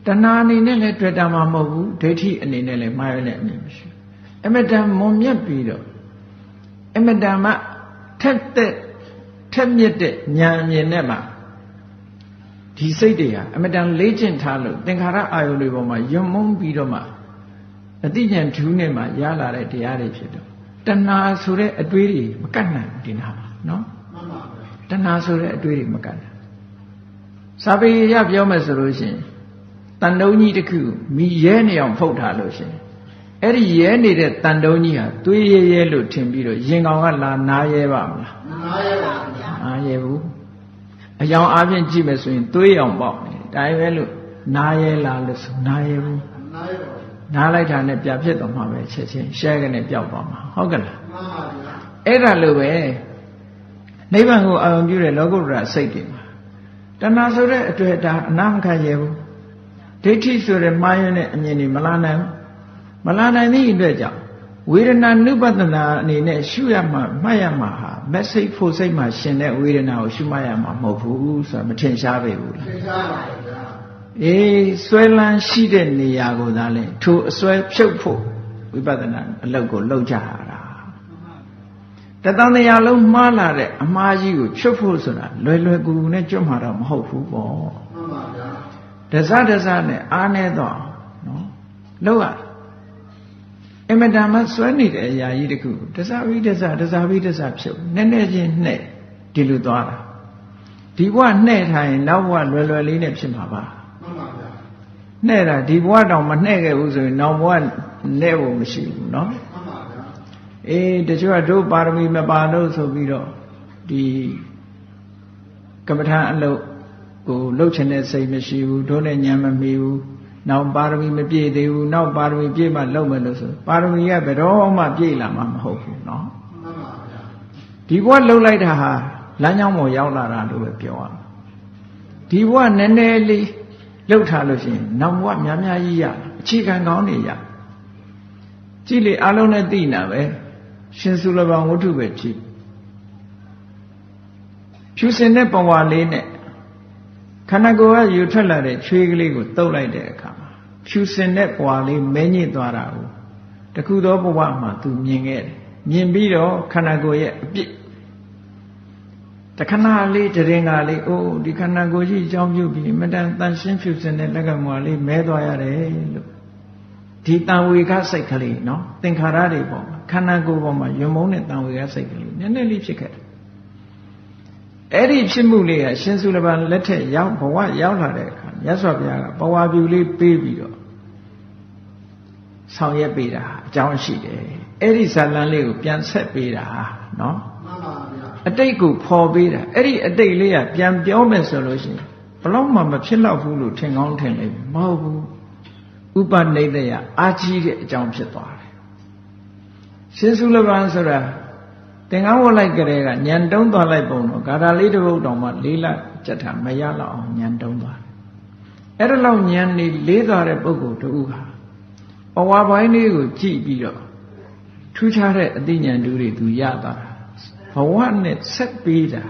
တဏှာအနေနဲ့လည်းတွေ့တာမှမဟုတ်ဘူးဒိဋ္ဌိအနေနဲ့လည်းမှားရတဲ့အနေမရှိအမတန်မွန်မြတ်ပြီးတော့အမတန်မှထက်မြက်တဲ့ဉာဏ်မြင်နဲ့မှဒီစိတ်တွေဟာအမတန်လေးကျင့်ထားလို့သင်္ခါရအာယုန်တွေပေါ်မှာယွံမုန်းပြီးတော့မှအတိဉာဏ်ဓုနဲ့မှရလာတဲ့တရားတွေဖြစ်တော့တဏှာဆိုတဲ့အတွေးတွေမကတ်နိုင်ဘူးဒီနာမှာနော်မှန်ပါဗျာတဏှာဆိုတဲ့အတွေးတွေမကတ်နိုင်စာပေရပြောမယ်ဆိုလို့ရှိရင်တန်တုံးကြီးတစ်ခုမိရဲနေအောင်ဖုတ်ထားလို့ရှိရင်အဲ့ဒီရဲနေတဲ့တန်တုံးကြီးဟာသွေးရဲလို့ထင်ပြီးတော့ရင်ကောင်ကလာနားရဲပါမလားနားရဲပါဗျာနားရဲဘူးအကြောင်းအားဖြင့်ကြည့်မယ်ဆိုရင်သွေးရောင်ပေါက်နေဒါပဲလို့နားရဲလားလို့ဆိုနားရဲဘူးနားရဲပါနားလိုက်တာနဲ့ပြဖြစ်တော့မှာပဲချက်ချင်းရှဲကနေပျောက်သွားမှာဟုတ်ကဲ့လားမှန်ပါဗျာအဲ့ဒါလိုပဲနိဗ္ဗာန်ကိုအာရုံပြုတဲ့လောကုတ္တရာစိတ်တွေမှာတဏှာဆိုတဲ့အတွေ့အတာအနာမခံရဘူးဒိဋ္ဌိဆိုတဲ့မှားရတဲ့အမြင်တွေမလာနိုင်ဘူးမလာနိုင်သည့်အတွက်ကြောင့်ဝေဒနာနုပဒနာအနေနဲ့ရှုရမှမှတ်ရမှာဟာမက်စိတ်ဖို့စိတ်မှာရှင်တဲ့ဝေဒနာကိုရှုမှတ်ရမှာမဟုတ်ဘူးဆိုတာမထင်ရှားပေဘူးလားထင်ရှားပါဗျာအေးဆွဲလန်းရှိတဲ့နေရာကိုသာလဲထိုအစွဲဖြုတ်ဖို့ဝိပဿနာအလုပ်ကိုလုပ်ကြရတာတသံတရားလုံးမှားလာတဲ့အမှားကြီးကိုဖြုတ်ဖို့ဆိုတာလွယ်လွယ်ကူကူနဲ့ကြွမှာတော့မဟုတ်ဘူးပေါ့မှန်ပါဗျာဒဇနဲ့အားနေတော့နော်လောက်ရအမတန်မှစွဲနေတဲ့အရာကြီးတခုဒဇဝိဒဇဖြုတ်နည်းနည်းချင်းနှဲ့ဒီလိုသွားတာဒီဘဝနှဲ့ထားရင်နောက်ဘဝလွယ်လွယ်လေးနဲ့ဖြစ်မှာပါမှန်ပါဗျာနှဲ့တာဒီဘဝတောင်မနှဲ့ခဲ့ဘူးဆိုရင်နောက်ဘဝနှဲ့ဖို့မရှိဘူးเนาะမှန်ပါဗျာအေးတချို့ကတို့ပါရမီမပါလို့ဆိုပြီးတော့ဒီကမ္မထာအလုပ်ကိုလှုပ်ချင်တဲ့စိတ်မရှိဘူးတို့နဲ့ဉာဏ်မမီဘူးနောက်ပါရမီမပြည့်သေးဘူးနောက်ပါရမီပြည့်မှလုပ်မယ်လို့ဆိုပါရမီကဘယ်တော့မှပြည့်လာမှာမဟုတ်ဘူးเนาะမှန်ပါဗျာဒီဘဝလှုပ်လိုက်တာဟာလမ်းကြောင်းပေါ်ရောက်လာတာလို့ပဲပြောရမှာဒီဘဝနည်းနည်းလေးလှုပ်ထားလို့ရှိရင်နောက်ဘဝများများကြီးရအခြေခံကောင်းနေရကြည့်လေအလုံးနဲ့သိနာပဲရှင်စုလဘဝတ္ထုပဲကြည့်ဖြူစင်တဲ့ပဝါလေးနဲ့ခန္ဓာကိုယ်ကယူထွက်လာတဲ့ချွေးကလေးကိုတုပ်လိုက်တဲ့အခါမှာဖြူစင်တဲ့ပွာလေးမဲညစ်သွားတာကိုတခုသောဘဝမှာသူမြင်ခဲ့တယ်မြင်ပြီးတော့ခန္ဓာကိုယ်ရဲ့အပြစ်တခဏလေးတရင်ကလေးအိုးဒီခန္ဓာကိုယ်ကြီးအကြောင်းပြုပြီးမတန်တန်ရှင်းဖြူစင်တဲ့လက်ကမွာလေးမဲသွားရတယ်လို့ဒီတန်ဝေကစိတ်ကလေးနော်သင်္ခါရတွေပေါ့ခန္ဓာကိုယ်ပေါ်မှာယွံမုန်းတဲ့တန်ဝေကစိတ်ကလေးနည်းနည်းလေးဖြစ်ခဲ့တယ်အဲ့ဒီဖြစ်မှုလေးကရှင်စုလဘလက်ထက်ရောက်ဘဝရောက်လာတဲ့အခါမြတ်စွာဘုရားကဘဝပြူလေးပေးပြီးတော့ဆောင်ရွက်ပေးတာအကြောင်းရှိတယ်အဲ့ဒီဇာလံလေးကိုပြန်ဆက်ပေးတာနော်မှန်ပါဗျာအတိတ်ကိုဖော်ပေးတာအဲ့ဒီအတိတ်လေးကပြန်ပြောမယ်ဆိုလို့ရှိရင်ဘလောက်မှမဖြစ်တော့ဘူးလို့ထင်ကောင်းထင်လိမ့်မယ်မဟုတ်ဘူးဥပနိဒယအာကြီးတဲ့အကြောင်းဖြစ်သွားတယ်ရှင်စုလဘဆိုတာသင်္ကန်းဝတ်လိုက်ကြတဲ့ကညံတုံးသွားလိုက်ပုံတော့ဂါထာလေးတစ်ပုဒ်တောင်မှလေးလကြက်တာမရတော့အောင်ညံတုံးသွားတယ်အဲ့ဒါလောက်ညံနေလေးသွားတဲ့ပုဂ္ဂိုလ်တူဟာဘဝပိုင်းလေးကိုကြည့်ပြီးတော့ထူးခြားတဲ့အသိဉာဏ်တွေသူရသွားတာဘဝနဲ့ဆက်ပေးတာ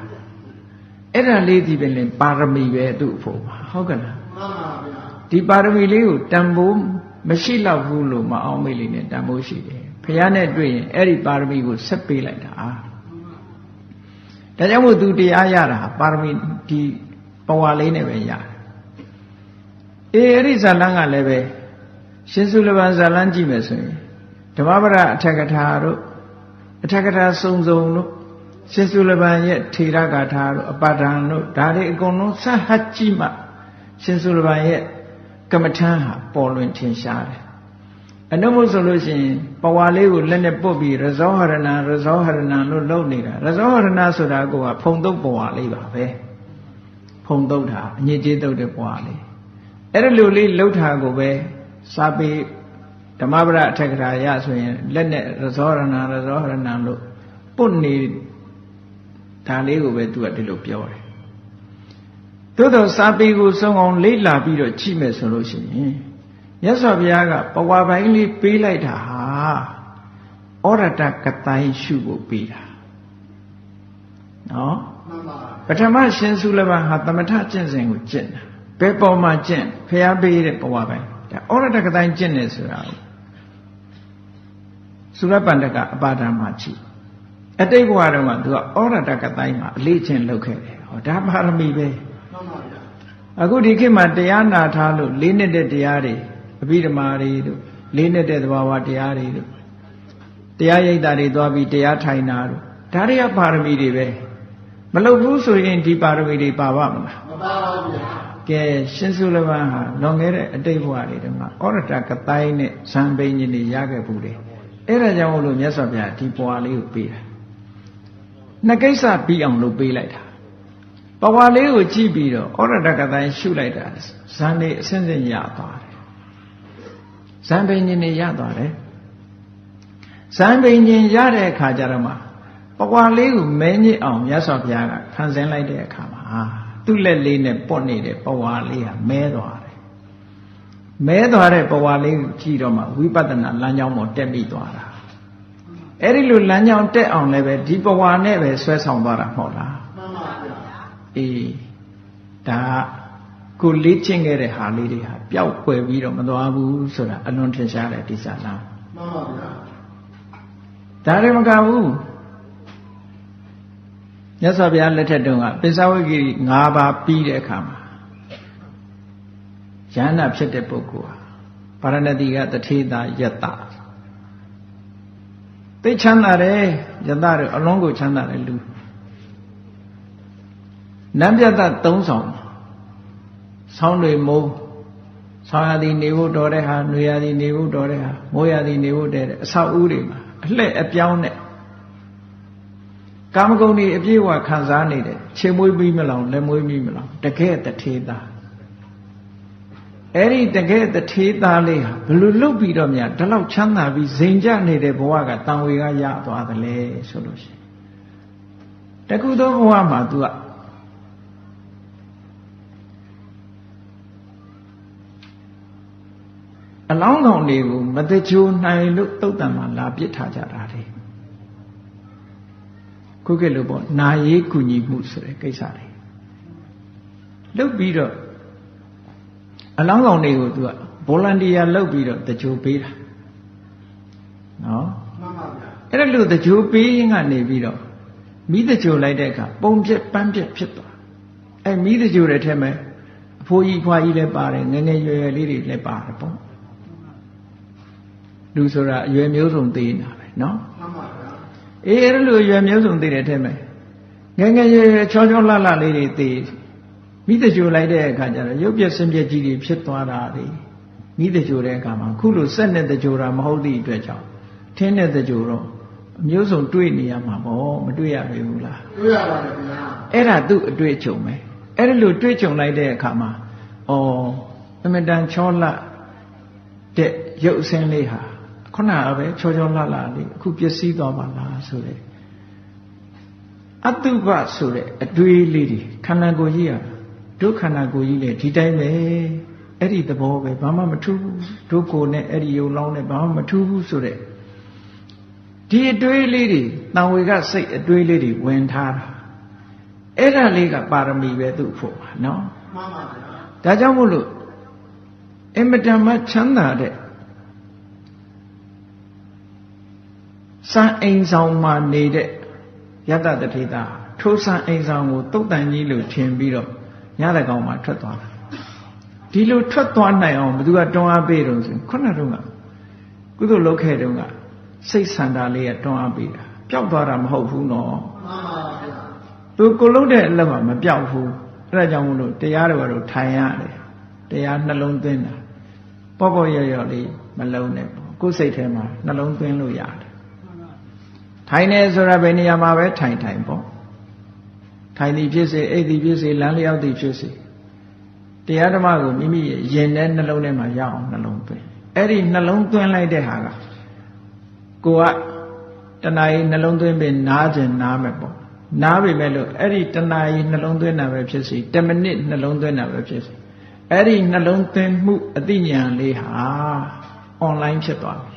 အဲ့ဒါလေးဒီပဲလေပါရမီပဲသူ့အဖို့ပါဟုတ်ကဲ့လားမှန်ပါဗျာဒီပါရမီလေးကိုတန်ဖိုးမရှိတော့ဘူးလို့မအောင်မေ့လေးနဲ့တန်ဖိုးရှိတယ်ဖះနဲ့တွေ့ရင်အဲ့ဒီပါရမီကိုဆက်ပေးလိုက်တာဒါကြောင့်မို့သူတရားရတာပါရမီဒီပဝါလေးနဲ့ပဲရတယ်အဲ့ဒီဇာလန်းကလည်းပဲရှင်စုလဘဇာလန်းကြည့်မယ်ဆိုရင်ဓမ္မပဒအထက်ကထာတို့အထက်ကထာစုံစုံတို့ရှင်စုလဘရဲ့ထေရဂါထာတို့အပဒံတို့ဒါတွေအကုန်လုံးဆက်ဟတ်ကြည့်မှရှင်စုလဘရဲ့ကမ္မထမ်းဟာပေါ်လွင်ထင်ရှားတယ်အနုမို့ဆိုလို့ရှိရင်ပဝါလေးကိုလက်နဲ့ပုတ်ပြီးရဇောဟရဏလို့လုပ်နေတာရဇောဟရဏဆိုတာကဖုံတုတ်ပဝါလေးပါပဲဖုံတုတ်တာအညစ်အကြေးတုတ်တဲ့ပဝါလေးအဲ့ဒါလိုလေးလှုပ်တာကိုပဲစာပေ ဓမ္မပဒအထက်ကရာရဆိုရင်လက်နဲ့ရဇောရဏလို့ပုတ်နေဒါလေးကိုပဲသူကဒီလိုပြောတယ်သို့တော့စာပေကိုစုံအောင်လေ့လာပြီးတော့ကြည့်မယ်ဆိုလို့ရှိရင်မြတ်စွာဘုရားကပဝါပိုင်းလေးပေးလိုက်တာဟာဩရတကတိုင်းရှုဖို့ပေးတာနော်ပထမရှင်သုလဘဟာသမထကျင့်စဉ်ကိုကျင့်တာဘယ်ပေါ်မှာကျင့်ဖျားပေးတဲ့ပဝါပိုင်းဒါဩရတကတိုင်းကျင့်နေဆိုတာသုရပန္တကအပါဒမှာကြည့်အတိတ်ဘဝတုန်းကသူကဩရတကတိုင်းမှာအလေးကျင့်လုပ်ခဲ့တယ်ဟောဒါပါရမီပဲအခုဒီခေတ်မှာတရားနာထားလို့လေးနှစ်တဲ့တရားတွေအဘိဓမ္မာတွေတို့လေးနှစ်တဲ့သဘာဝတရားတွေတို့တရားရိပ်တာတွေသွားပြီးတရားထိုင်တာတို့ဒါတွေကပါရမီတွေပဲမလုပ်ဘူးဆိုရင်ဒီပါရမီတွေပါပါမလားမပါပါဘူးကဲရှင်သုလဘဟာလွန်ခဲ့တဲ့အတိတ်ဘဝတွေတုန်းကဩရတကတိုင်းနဲ့ဇံပိန်ကြီးတွေရခဲ့ဘူးလေအဲ့ဒါကြောင့်မို့လို့မြတ်စွာဘုရားဒီပွားလေးကိုပေးတာနှစ်ကိစ္စပြီးအောင်လုပ်ပေးလိုက်တာပဝါလေးကိုကြည့်ပြီးတော့ဩရတကတိုင်းရှုလိုက်တာဇံနေအစဉ်စဉ်ရသွားတယ်ဇံပိန်ကြီးတွေရသွားတယ်ဇံပိန်ကြီးရတဲ့အခါကျတော့မှပဝါလေးကိုမဲညစ်အောင်မြတ်စွာဘုရားကဖန်ဆင်းလိုက်တဲ့အခါမှာသူ့လက်လေးနဲ့ပွတ်နေတဲ့ပဝါလေးဟာမဲသွားတယ်မဲသွားတဲ့ပဝါလေးကိုကြည့်တော့မှဝိပဿနာလမ်းကြောင်းပေါ်တက်ပြီးသွားတာအဲ့ဒီလိုလမ်းကြောင်းတက်အောင်လည်းပဲဒီပဝါနဲ့ပဲဆွဲဆောင်သွားတာမဟုတ်လားမှန်ပါဗျာအေးဒါကိုလေ့ကျင့်ခဲ့တဲ့ဟာလေးတွေဟာပျောက်ကွယ်ပြီးတော့မသွားဘူးဆိုတာအလွန်ထင်ရှားတဲ့ဒီစာလားမှန်ပါဗျာဒါလည်းမကဘူးမြတ်စွာဘုရားလက်ထက်တုန်းကပိဿဝိကိ၅ပါးပြီးတဲ့အခါမှာယန္နာဖြစ်တဲ့ပုဂ္ဂိုလ်ဟာပါရဏတိကတထေသာယတသိချမ်းသာတယ်ယတတို့အလုံးကိုချမ်းသာတယ်လူနတ်ပြတ်သုံးဆောင်ဆောင်းတွေမိုးဆောင်းရသည်နေဖို့တော်တဲ့ဟာနွေရသည်နေဖို့တော်တဲ့ဟာမိုးရသည်နေဖို့တဲ့အဆောက်အဦတွေမှာအလှည့်အပြောင်းနဲ့ကာမဂုဏ်တွေအပြည့်အဝခံစားနေတယ်ခြေမွေးပြီးမလောင်လက်မွေးပြီးမလောင်တကယ်တထေသာအဲ့ဒီတကယ်တထေသာလေးဟာဘယ်လိုလုပ်ပြီးတော့များဒီလောက်ချမ်းသာပြီးဇိမ်ကျနေတဲ့ဘဝကတန်ဝေကရသွားတယ်လေဆိုလို့ရှိရင်တခုသောဘဝမှာ तू အလောင်းကောင်တွေကိုမတကြိုနိုင်လို့တုတ်တံမှာလာပစ်ထားကြတာလေခုခေတ်လိုပေါ့နာရေးကူညီမှုဆိုတဲ့ကိစ္စတွေလုပ်ပြီးတော့အလောင်းကောင်တွေကိုသူကဗော်လန်တီယာလုပ်ပြီးတော့တကြိုပေးတာနော်မှန်ပါဗျာအဲ့ဒါလို့တကြိုပေးရင်ကနေပြီးတော့မိတကြိုလိုက်တဲ့အခါပုံပြက်ပန်းပြက်ဖြစ်သွားအဲ့မိတကြိုတဲ့ထဲမှာအဖိုးကြီးဖွားကြီးလည်းပါတယ်ငယ်ငယ်ရွယ်ရွယ်လေးတွေလည်းပါတယ်ပေါ့လူဆိုတာအရွယ်မျိုးစုံသိနေတာပဲနော်မှန်ပါဗျာအေးအဲ့လိုအရွယ်မျိုးစုံသိတဲ့ထဲမှာငယ်ငယ်ရွယ်ရွယ်ချောချောလှလှလေးတွေသိမိတကြိုလိုက်တဲ့အခါကျတော့ရုပ်ပြက်စင်ပြက်ကြီးတွေဖြစ်သွားတာလေမိတကြိုတဲ့အခါမှာခုလိုစက်နဲ့တကြိုတာမဟုတ်သည့်အတွက်ကြောင့်ထင်းတဲ့တကြိုတော့အမျိုးစုံတွေ့နေရမှာပေါ့မတွေ့ရပြီဘူးလားတွေ့ရပါတယ်ခင်ဗျာအဲ့ဒါသူ့အတွေ့အကြုံပဲအဲ့ဒီလိုတွေ့ကြုံလိုက်တဲ့အခါမှာအမတန်ချောလှတဲ့ရုပ်အစင်းလေးဟာခုနကပဲချောချောလှလှလေးအခုပျက်စီးသွားပါလားဆိုတဲ့အတုပဆိုတဲ့အတွေးလေးတွေခန္ဓာကိုယ်ကြီးဟာဒုက္ခန္ဓာကိုယ်ကြီးလေဒီတိုင်းပဲအဲ့ဒီသဘောပဲဘာမှမထူးဘူးဒုက္ခနဲ့အဲ့ဒီယုံလောင်းနဲ့ဘာမှမထူးဘူးဆိုတဲ့ဒီအတွေးလေးတွေတန်ဝေကစိတ်အတွေးလေးတွေဝင်ထားတာအဲ့ဒါလေးကပါရမီပဲသူ့ဖို့ပါနော်မှန်ပါဗျာဒါကြောင့်မို့လို့အမတန်မှချမ်းသာတဲ့စံအိမ်ဆောင်မှာနေတဲ့ယတတထေသာထိုးစံအိမ်ဆောင်ကိုတုတ်တန်ကြီးလို့ထင်ပြီးတော့ညတဲ့ကောင်မှာထွက်သွားတာဒီလိုထွက်သွားနိုင်အောင်ဘယ်သူကတွန်းအားပေးတော့ဆိုခုနတုန်းကကုသိုလ်လုပ်ခဲ့တုန်းကစိတ်ဆန္ဒလေးကတွန်းအားပေးတာပျောက်သွားတာမဟုတ်ဘူးနော်မှန်ပါဗျာသူကိုလုံးတဲ့အလုပ်ကမပျောက်ဘူးအဲ့ဒါကြောင့်မို့လို့တရားတော်တို့ထိုင်ရတယ်တရားနှလုံးသွင်းတာပေါ့ပေါ့ရော့ရော့လေးမလုံးနဲ့ပေါ့ကိုယ်စိတ်ထဲမှာနှလုံးသွင်းလို့ရတယ်ထိုင်နေဆိုတာဘယ်နေရာမှာပဲထိုင်ပေါ့ထိုင်သည်ဖြစ်စေအိပ်သည်ဖြစ်စေလမ်းလျောက်သည်ဖြစ်စေတရားဓမ္မကိုမိမိရဲ့ရင်ထဲနှလုံးထဲမှာရအောင်နှလုံးသွင်း အဲ့ဒီနှလုံးသွင်းလိုက်တဲ့ဟာကကိုကတဏှာကြီးနှလုံးသွင်းပြီးနားခြင်းနားမယ်ပေါ့နားပြီမဲ့လို့အဲ့ဒီတဏှာကြီးနှလုံးသွင်းတာပဲဖြစ်စီ10မိနစ်နှလုံးသွင်းတာပဲဖြစ်စီအဲ့ဒီနှလုံးသွင်းမှုအသိဉာဏ်လေးဟာအွန်လိုင်းဖြစ်သွားပြီ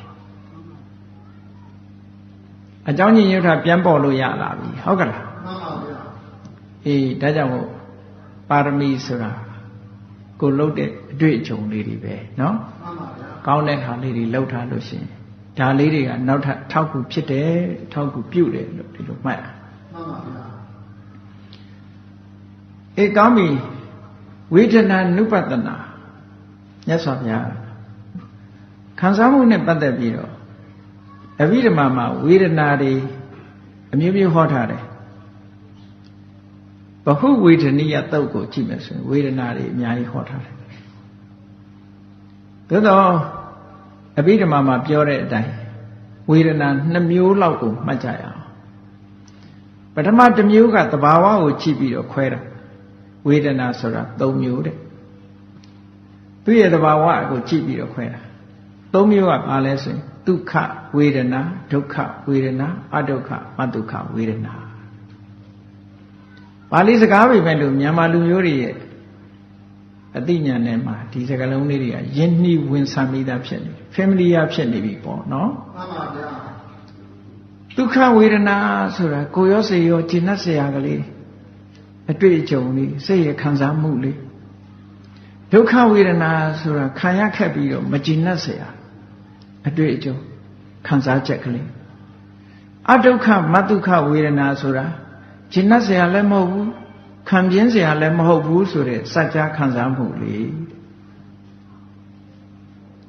အကြောင်းညင်ရုပ်ထပြန်ပေါ်လို့ရလာပြီဟုတ်ကလားမှန်ပါဗျာအေးဒါကြောင့်မို့ပါရမီဆိုတာကိုလှုပ်တဲ့အတွေ့အကြုံလေးတွေပဲเนาะမှန်ပါဗျာကောင်းတဲ့ခါလေးတွေလှုပ်ထားလို့ရှိရင်ဒါလေးတွေကနောက်ထပ်ထောက်ကူဖြစ်တယ်ထောက်ကူပြုတ်တယ်လို့ဒီလိုမှတ်မှန်ပါဗျာအေးကောင်းပြီဝေဒနာနုပတနာမြတ်စွာဘုရားခံစားမှုနဲ့ပတ်သက်ပြီးတော့အဘိဓမ္မာမှာဝေဒနာတွေအမျိုးမျိုးဟောထားတယ်ဘဟုဝေဒနိယသုတ်ကိုကြည့်မယ်ဆိုရင်ဝေဒနာတွေအများကြီးဟောထားတယ်သို့တော့အဘိဓမ္မာမှာပြောတဲ့အတိုင်းဝေဒနာ2မျိုးလောက်ကိုမှတ်ကြရအောင်ပထမတစ်မျိုးကသဘာဝကိုကြည့်ပြီးတော့ခွဲတာဝေဒနာဆိုတာ3မျိုးတဲ့သူ့ရဲ့သဘာဝကိုကြည့်ပြီးတော့ခွဲတာ3မျိုးကဘာလဲဆိုရင်ဒုက္ခဝေဒနာဒုက္ခဝေဒနာအဒုက္ခမဒုက္ခဝေဒနာပါဠိစကားပဲမဲ့လို့မြန်မာလူမျိုးတွေရဲ့အသိဉာဏ်နဲ့မှာဒီစကားလုံးလေးတွေကယဉ်နှီးဝင်ဆံမိတာဖြစ်နေ familiar ဖြစ်နေပြီပေါ့နော်မှန်ပါဗျာဒုက္ခဝေဒနာဆိုတာကိုယ်ရောစိတ်ရောကျဉ်တ်စရာကလေးအတွေ့အကြုံလေးစိတ်ရဲ့ခံစားမှုလေးဒုက္ခဝေဒနာဆိုတာခံရခက်ပြီးတော့မကျဉ်တ်စရာအတွေ့အကြုံခံစားချက်ကလေးအဒုက္ခမဒုက္ခဝေဒနာဆိုတာကျဉ်တ်စရာလည်းမဟုတ်ဘူးခံပြင်းစရာလည်းမဟုတ်ဘူးဆိုတဲ့စัจ जा ခံစားမှုလေး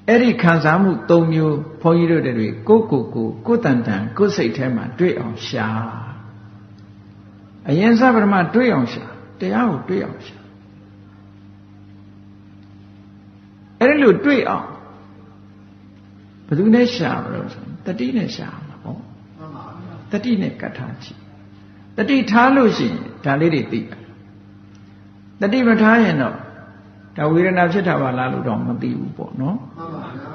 အဲ့ဒီခံစားမှု3မျိုးဘုန်းကြီးတို့တွေကိုယ်တန်တန်ကိုယ်စိတ်ထဲမှာတွေ့အောင်ရှာအရင်စပထမတွေ့အောင်ရှာတရားကိုတွေ့အောင်ရှာအဲ့ဒီလိုတွေ့အောင်ဘယ်သူနဲ့ရှာမလို့ဆိုတတိနဲ့ရှာမှာပေါ့တတိနဲ့ကတ်ထားကြည့်တတိထားလို့ရှိရင်ဒါလေးတွေသိတယ်တတိမထားရင်တော့ဒါဝေဒနာဖြစ်တာပါလားလို့တော့မသိဘူးပေါ့နော်မှန်ပါဗျာ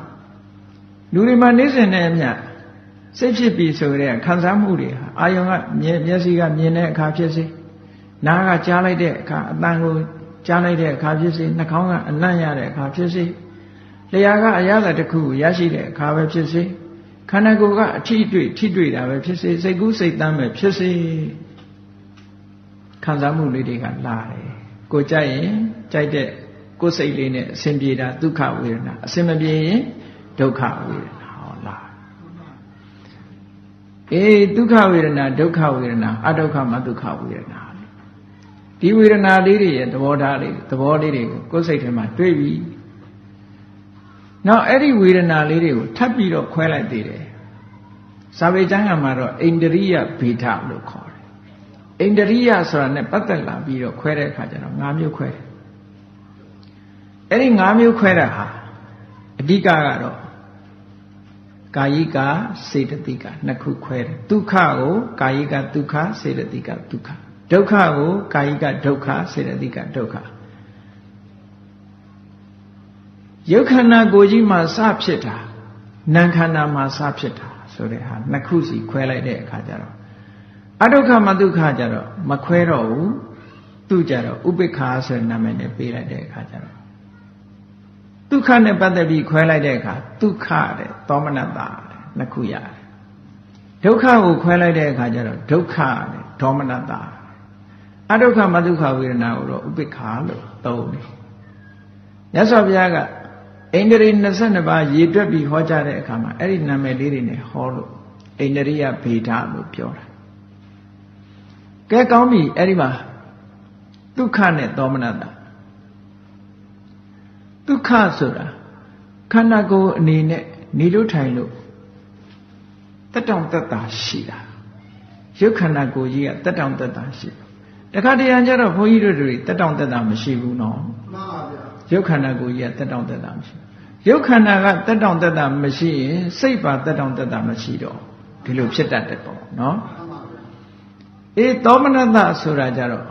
လူတွေမှာနေစဉ်နဲ့အမျှစိတ်ဖြစ်ပြီးဆိုတဲ့ခံစားမှုတွေဟာအာယုံကမျက်စိကမြင်တဲ့အခါဖြစ်စေနားကကြားလိုက်တဲ့အခါအသံကိုကြားလိုက်တဲ့အခါဖြစ်စေနှာခေါင်းကအနံ့ရတဲ့အခါဖြစ်စေလျှာကအရာတစ်ခုကိုရရှိတဲ့အခါပဲဖြစ်စေခန္ဓာကိုယ်ကအထိတွေ့တာပဲဖြစ်စေစိတ်ကူးစိတ်တမ်းပဲဖြစ်စေခံစားမှုလေးတွေကလာတယ်ကိုကြိုက်ရင်ကြိုက်တဲ့ကိုယ်စိတ်လေးနဲ့အစဉ်ပြေတာဒုက္ခဝေဒနာအစဉ်မပြေရင်ဒုက္ခဝေဒနာဟောလားဒုက္ခဝေဒနာဒုက္ခဝေဒနာအဒုက္ခမဒုက္ခဝေဒနာဒီဝေဒနာလေးတွေရဲ့သဘောထားလေးသဘောလေးတွေကိုကိုယ်စိတ်ထဲမှာတွေ့ပြီးနောက်အဲ့ဒီဝေဒနာလေးတွေကိုထပ်ပြီးတော့ခွဲလိုက်သေးတယ်စာပေကျမ်းဂန်မှာတော့ဣန္ဒရိယဗေဒလို့ခေါ်တယ်ဣန္ဒရိယဆိုတာနဲ့ပတ်သက်လာပြီးတော့ခွဲတဲ့အခါကျတော့5မျိုးခွဲတယ်အဲ့ဒီ5မျိုးခွဲတာဟာအဓိကကတော့ကာယိကစေတသိကနှစ်ခုခွဲတယ်ဒုက္ခကိုကာယိကဒုက္ခစေတသိကဒုက္ခဒုက္ခကိုကာယိကဒုက္ခစေတသိကဒုက္ခယုတ်ခန္ဓာကိုယ်ကြီးမှာစဖြစ်တာနာမ်ခန္ဓာမှာစဖြစ်တာဆိုတဲ့ဟာနှစ်ခုစီခွဲလိုက်တဲ့အခါကျတော့အဒုက္ခမဒုက္ခကျတော့မခွဲတော့ဘူးသူ့ကြတော့ဥပိ္ပခာဆိုတဲ့နာမည်နဲ့ပေးလိုက်တဲ့အခါကျတော့ဒုက္ခနဲ့ပတ်သက်ပြီးခွဲလိုက်တဲ့အခါဒုက္ခတဲ့သောမနတတဲ့နှစ်ခုရတယ်ဒုက္ခကိုခွဲလိုက်တဲ့အခါကျတော့ဒုက္ခတဲ့ဒေါမနတအဒုက္ခမဒုက္ခဝေဒနာကိုတော့ဥပိ္ပခာလို့သုံးတယ်မြတ်စွာဘုရားကဣန္ဒြေ22ပါးရည်တွက်ပြီးဟောကြားတဲ့အခါမှာအဲ့ဒီနာမည်လေးတွေနဲ့ဟောလို့ဣန္ဒရိယဗေဒလို့ပြောတာကဲကောင်းပြီအဲ့ဒီမှာဒုက္ခနဲ့သောမနတဒုက္ခဆိုတာခန္ဓာကိုယ်အနေနဲ့နေလို့ထိုင်လို့တက်တောင့်တက်တာရှိတာရုပ်ခန္ဓာကိုယ်ကြီးကတက်တောင့်တက်တာရှိတခါတရံကျတော့ဘုန်းကြီးတို့တွေတက်တောင့်တက်တာမရှိဘူးနော်မှန်ပါဗျာရုပ်ခန္ဓာကိုယ်ကြီးကတက်တောင့်တက်တာမရှိရုပ်ခန္ဓာကတက်တောင့်တက်တာမရှိရင်စိတ်ပါတက်တောင့်တက်တာမရှိတော့ဒီလိုဖြစ်တတ်တယ်ပေါ့နော်သောမနတဆိုတာကြတော့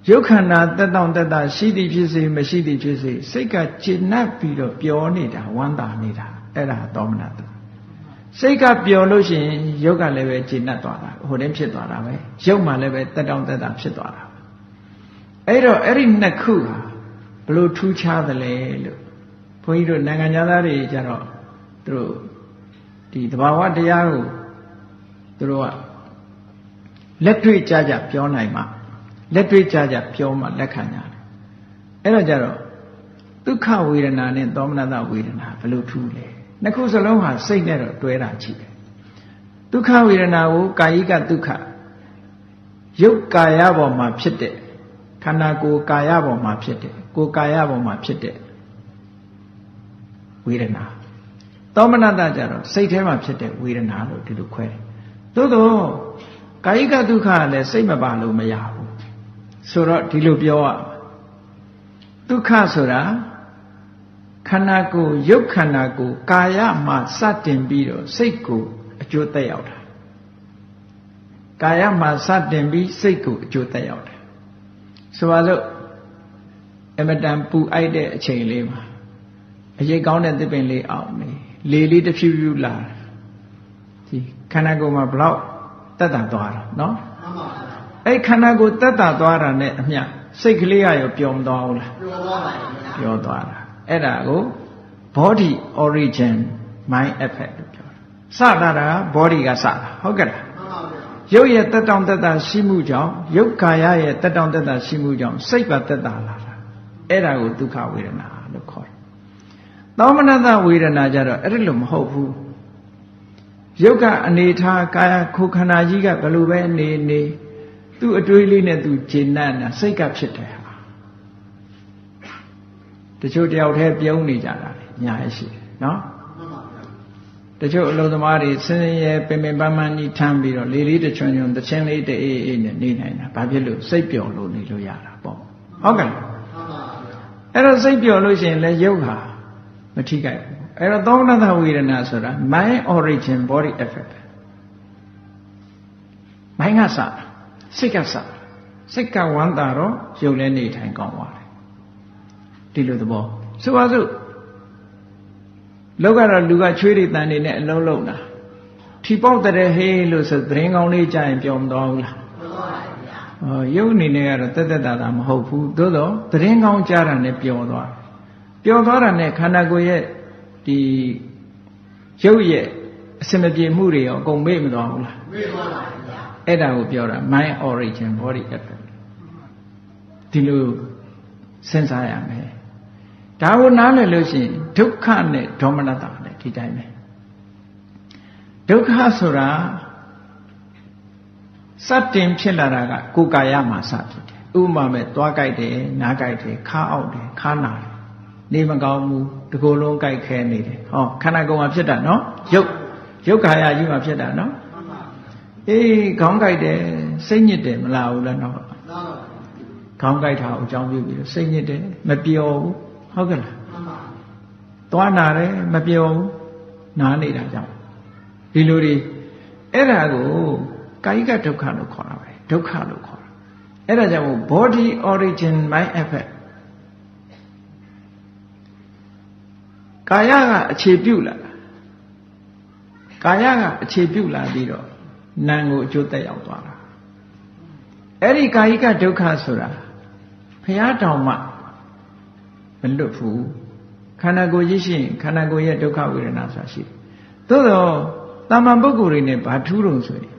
ရုပ်ခန္ဓာတက်တောင့်တက်တာရှိသည်ဖြစ်စေမရှိသည်ဖြစ်စေစိတ်ကကျေနပ်ပြီးတော့ပျော်နေတာဝမ်းသာနေတာအဲ့ဒါသောမနတစိတ်ကပျော်လို့ရှိရင်ရုပ်ကလည်းပဲကျေနပ်သွားတာဟိုတင်းဖြစ်သွားတာပဲရုပ်မှလည်းပဲတက်တောင့်တက်တာဖြစ်သွားတာအဲ့တော့အဲ့ဒီနှစ်ခုဟာဘလို့ထူးခြားသလဲလို့ဘုန်းကြီးတို့နိုင်ငံသားတွေကြတော့သူတို့ဒီသဘာဝတရားကိုသူတို့ကလက်တွေ့ကြကြပြောနိုင်မှလက်တွေ့ကြကြပြောမှလက်ခံကြတယ်အဲ့တော့ကြတော့ဒုက္ခဝေဒနာနဲ့သောမနတဝေဒနာဘလို့ထူးလဲနှစ်ခုစလုံးဟာစိတ်နဲ့တော့တွဲတာရှိတယ်ဒုက္ခဝေဒနာကိုကာယိကဒုက္ခရုပ်ကာယပေါ်မှာဖြစ်တဲ့ခန္ဓာကိုယ်ကာယပေါ်မှာဖြစ်တဲ့ကိုယ်ကာယပေါ်မှာဖြစ်တဲ့ဝေဒနာသောမနတကြတော့စိတ်ထဲမှာဖြစ်တဲ့ဝေဒနာလို့ဒီလိုခွဲတယ်သို့တော့ကာယိကဒုက္ခကလည်းစိတ်မပါလို့မရဘူးဆိုတော့ဒီလိုပြောရဒုက္ခဆိုတာခန္ဓာကိုယ်ရုပ်ခန္ဓာကိုယ်ကာယမှာစတင်ပြီးတော့စိတ်ကိုအကျိုးသက်ရောက်တာကာယမှာစတင်ပြီးစိတ်ကိုအကျိုးသက်ရောက်တယ်ဆိုပါစို့အမတန်ပူအိုက်တဲ့အချိန်လေးမှာအရေးကောင်းတဲ့သစ်ပင်လေးအောင်နေလေလေးတစ်ဖြူဖြူလာဒီခန္ဓာကိုယ်မှာဘလောက်တက်တာသွားတာနော်အဲ့ခန္ဓာကိုယ်တက်တာသွားတာနဲ့အမျှစိတ်ကလေးရောပျော်မသွားဘူးလားပျော်သွားတာအဲ့ဒါကို body origin mind effect လို့ပြောတာစတာက body ကစတာဟုတ်ကဲ့လားရုပ်ရဲ့တက်တောင့်တက်တာရှိမှုကြောင့်ရုပ်ကာယရဲ့တက်တောင့်တက်တာရှိမှုကြောင့်စိတ်ပါတက်တာလာတာအဲ့ဒါကိုဒုက္ခဝေဒနာလို့ခေါ်တယ်သောမနတဝေဒနာကြတော့အဲ့ဒါလို့မဟုတ်ဘူးရုပ်ကအနေထားကာယခုခန္ဓာကြီးကဘယ်လိုပဲနေသူ့အတွေးလေးနဲ့သူဂျေနတ်နာစိတ်ကဖြစ်တယ်ဟာတချို့တယောက်တည်းပြုံးနေကြတာလေညာရှိတယ်နော်တချို့အလုံးသမားတွေစင်ရဲပင်ပင်ပန်းပန်းကြီးထမ်းပြီးတော့လေးလေးတချွန်းချွန်းတချင်းလေးတအေးအေးနဲ့နေနိုင်တာဘာဖြစ်လို့စိတ်ပျော်လို့နေလို့ရတာပေါ့ဟုတ်ကဲ့အဲ့တော့စိတ်ပျော်လို့ရှိရင်လည်းရုပ်ဟာမထိခိုက်ဘူးအဲ့တော့သောမနတဝေဒနာဆိုတာ mind origin body effect မိုင်းကစစိတ်ကစစိတ်ကဝမ်းသာတော့ရုပ်လည်းနေထိုင်ကောင်းသွားတယ်ဒီလိုသဘောဆိုပါစို့လောက်ကတော့လူကချွေးတွေတန်နေနဲ့အလုံးလုံးတာထီပေါက်တဲ့ဟေးလို့ဆိုသတင်းကောင်းလေးကြားရင်ပြောမသွားဘူးလားပြောပါဗျာရုပ်အနေနဲ့ကတော့တက်တက်တာမဟုတ်ဘူးသို့တော့သတင်းကောင်းကြားတာနဲ့ပျော်သွားတာနဲ့ခန္ဓာကိုယ်ရဲ့ဒီရုပ်ရဲ့အစမပြေမှုတွေရောအကုန်မေ့မသွားဘူးလားမေ့သွားပါဗျာအဲ့ဒါကိုပြောတာ mind origin body effect ဒီလိုစဉ်းစားရမယ်ဒါကိုနားလည်လို့ရှိရင်ဒုက္ခနဲ့ဒေါမနတနဲ့ဒီတိုင်းပဲဒုက္ခဆိုတာစတင်ဖြစ်လာတာကကိုယ်ကာယမှာစဖြစ်တယ်ဥပမာမဲ့သွားကြိုက်တယ်နားကြိုက်တယ်ခါအောက်တယ်ခါနာတယ်နေမကောင်းဘူးတကိုယ်လုံးကြိုက်ခဲနေတယ်ဟောခန္ဓာကိုယ်မှာဖြစ်တာနော်ရုပ်ကာယကြီးမှာဖြစ်တာနော်အေးခေါင်းကြိုက်တယ်စိတ်ညစ်တယ်မလားဘူးလားနော်ခေါင်းကြိုက်တာကိုအကြောင်းပြုပြီးတော့စိတ်ညစ်တယ်မပျော်ဘူးဟုတ်ကဲ့လားသွားနာတယ်မပျော်ဘူးနားနေတာကြောင့်ဒီလိုတွေအဲ့ဒါကိုကာယကဒုက္ခလို့ခေါ်တာပဲဒုက္ခလို့ခေါ်တာအဲ့ဒါကြောင့် body origin mind effect ကာယကအခြေပြုလာကာယကအခြေပြုလာပြီးတော့နာမ်ကိုအကျိုးသက်ရောက်သွားတာအဲ့ဒီကာယကဒုက္ခဆိုတာဘုရားတောင်မှမလွတ်ဘူးခန္ဓာကိုယ်ကြီးရှိရင်ခန္ဓာကိုယ်ရဲ့ဒုက္ခဝေဒနာဆိုတာရှိတယ်သို့တော့တာမန်ပုဂ္ဂိုလ်တွေနဲ့ဘာထူးတုံဆိုရင်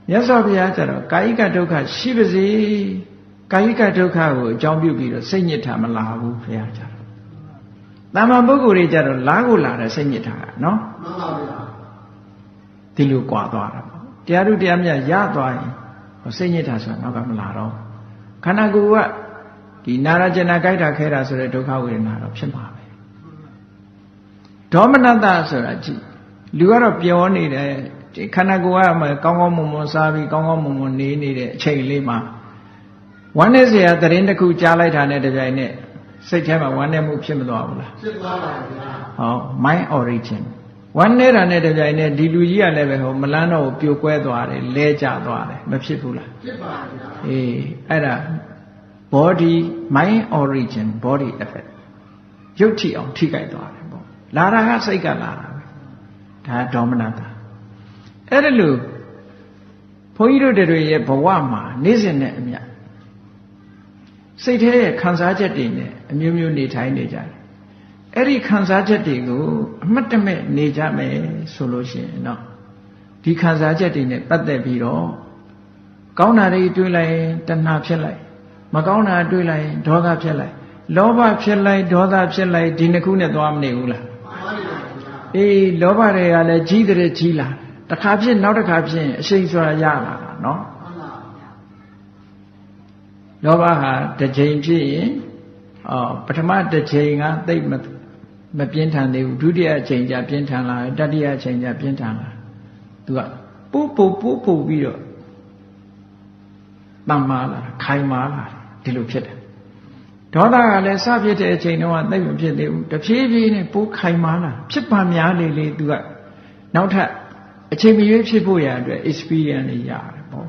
မြတ်စွာဘုရားကျတော့ကာယကဒုက္ခရှိပါစေကာယကဒုက္ခကိုအကြောင်းပြုပြီးတော့စိတ်ညစ်တာမလာဘူးဘုရားကျတော့တာမန်ပုဂ္ဂိုလ်တွေကျတော့လားကိုလာတယ်စိတ်ညစ်တာကနော်မှန်ပါဗျာဒီလိုကြွာသွားတာပေါ့တရားတို့တရားမြတ်ရသွားရင်စိတ်ညစ်တာဆိုတာနောက်ကမလာတော့ခန္ဓာကိုယ်ကဒီနာရကျင်နာကြိုက်တာခဲတာဆိုတဲ့ဒုက္ခဝေဒနာတော့ဖြစ်မှာပဲဒေါမနတဆိုတာကြည့်လူကတော့ပြောနေတယ်ဒီခန္ဓာကိုယ်ကမှကောင်းကောင်းမွန်မွန်စားပြီးကောင်းကောင်းမွန်မွန်နေနေတဲ့အချိန်လေးမှာဝမ်းနဲ့စရာသတင်းတစ်ခုကြားလိုက်တာနဲ့တပြိုင်နက်စိတ်ထဲမှာဝမ်းနဲ့မှုဖြစ်မသွားဘူးလားဖြစ်သွားပါဗျာဟော mind origin ဝမ်းနေတာနဲ့တပြိုင်နက်ဒီလူကြီးကလည်းပဲဟိုမလန်းတော့ပြိုကွဲသွားတယ်လဲကျသွားတယ်မဖြစ်ဘူးလားဖြစ်ပါဗျာအေးအဲ့ဒါ body mind origin body effect ရုပ်ထိအောင်ထိကြိုက်သွားတယ်ပေါ့လာတာကစိတ်ကလာတာပဲဒါဒေါမနတာအဲ့ဒါလို့ဘုန်းကြီးတို့တွေရဲ့ဘဝမှာနေ့စဉ်နဲ့အမျှစိတ်ထဲရဲ့ခံစားချက်တွေနဲ့အမျိုးမျိုးနေထိုင်နေကြတယ်အဲ့ဒီခံစားချက်တွေကိုအမှတ်တမဲ့နေကြမယ်ဆိုလို့ရှိရင်တော့ဒီခံစားချက်တွေနဲ့ပတ်သက်ပြီးတော့ကောင်းတာတွေတွေးလိုက်ရင်တဏှာဖြစ်လိုက်မကောင်းတာတွေးလိုက်ရင်ဒေါသဖြစ်လိုက်လောဘဖြစ်လိုက်ဒေါသဖြစ်လိုက်ဒီနှစ်ခုနဲ့သွားမနေဘူးလားအေးလောဘတွေကလည်းကြီးတဲ့ကြီးလာတစ်ခါဖြစ်နောက်တစ်ခါဖြစ်အရှိန်စွာရလာတာနော်လောဘဟာတစ်ချိန်ဖြစ်ရင်ပထမတစ်ချိန်ကသိမပြင်းထန်သေးဘူးဒုတိယအချိန်ကျပြင်းထန်လာတတိယအချိန်ကျပြင်းထန်လာသူကပို့ပြီးတော့တမ်းမာလာခိုင်မာလာဒီလိုဖြစ်တယ်ဒေါသကလည်းစဖြစ်တဲ့အချိန်တုန်းကသိမဖြစ်သေးဘူးတဖြည်းဖြည်းနဲ့ပိုးခိုင်မာလာဖြစ်ပါများလေသူကနောက်ထပ်အချိန်မရွေးဖြစ်ဖို့ရအတွက် experience တွေရတယ်ပေါ့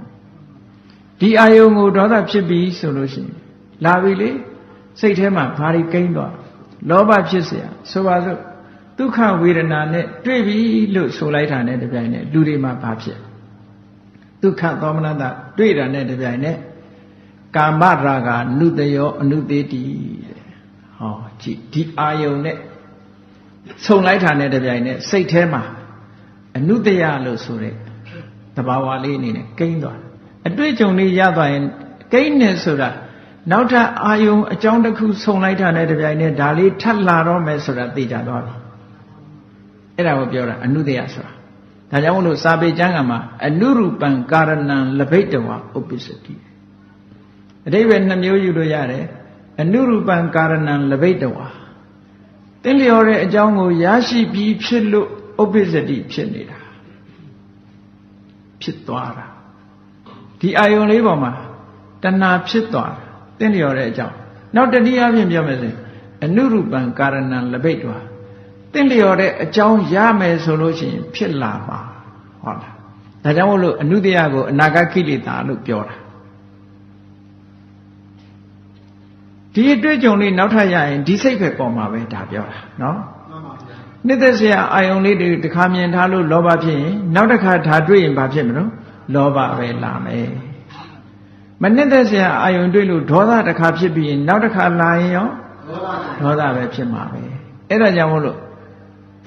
ဒီအာယုံကိုဒေါသဖြစ်ပြီးဆိုလို့ရှိရင်လာပြီလေစိတ်ထဲမှာဘာတွေကိန်းသွားလောဘဖြစ်เสียဆိုပါစို့ဒုက္ခဝေဒနာနဲ့တွေ့ပြီလို့ဆိုလိုက်တာနဲ့တပြိုင်နက်လူတွေမှာဘာဖြစ်ဒုက္ခသောမနတတွေ့တာနဲ့တပြိုင်နက်ကာမရာဂနုတယောအနုသေးတိဟောကြည့်ဒီအာယုံနဲ့ဆုံလိုက်တာနဲ့တပြိုင်နက်စိတ်ထဲမှာအနုတယလို့ဆိုတဲ့သဘာဝလေးအနေနဲ့ကိန်းသွားအတွေ့အကြုံလေးရသွားရင်ကိန်းနေဆိုတာနောက်ထပ်အာယုံအကြောင်းတစ်ခုဆုံလိုက်တာနဲ့တပြိုင်နက်ဒါလေးထပ်လာတော့မယ်ဆိုတာသိကြသွားပြီအဲ့ဒါကိုပြောတာအနုတယဆိုတာဒါကြောင့်မလို့စာပေကျမ်းကမှာအနုရူပံကာရဏံလဘိတဝဥပ္ပစ္စတိအဓိပ္ပာယ်နှမျိုးယူလို့ရတယ်အနုရူပံကာရဏံလဘိတဝသင်လျော်တဲ့အကြောင်းကိုရရှိပြီးဖြစ်လို့ဥပ္ပစ္စတိဖြစ်နေတာဖြစ်သွားတာဒီအာယုံလေးပေါ်မှာတဏှာဖြစ်သွားတာသင်လျော်တဲ့အကြောင်းနောက်တနည်းအားဖြင့်ပြောမယ်ဆိုရင်အနုရူပံကာရဏံလဘိတဝသင်လျော်တဲ့အကြောင်းရမယ်ဆိုလို့ရှိရင်ဖြစ်လာမှာဟုတ်လားဒါကြောင့်မို့လို့အနုတ္တယကိုအနာဂတ်ကိလေသာလို့ပြောတာဒီအတွေ့အကြုံလေးနောက်ထပ်ရရင်ဒီစိတ်ပဲပေါ်မှာပဲဒါပြောတာနော်နှစ်သက်စရာအာယုံလေးတွေတစ်ခါမြင်ထားလို့လောဘဖြစ်ရင်နောက်တစ်ခါဒါတွေ့ရင်ဘာဖြစ်မလို့လောဘပဲလာမယ်မနှစ်သက်စရာအာယုံတွေ့လို့ဒေါသတစ်ခါဖြစ်ပြီးရင်နောက်တစ်ခါလာရင်ရောဒေါသပဲဖြစ်မှာပဲအဲ့ဒါကြောင့်မို့လို့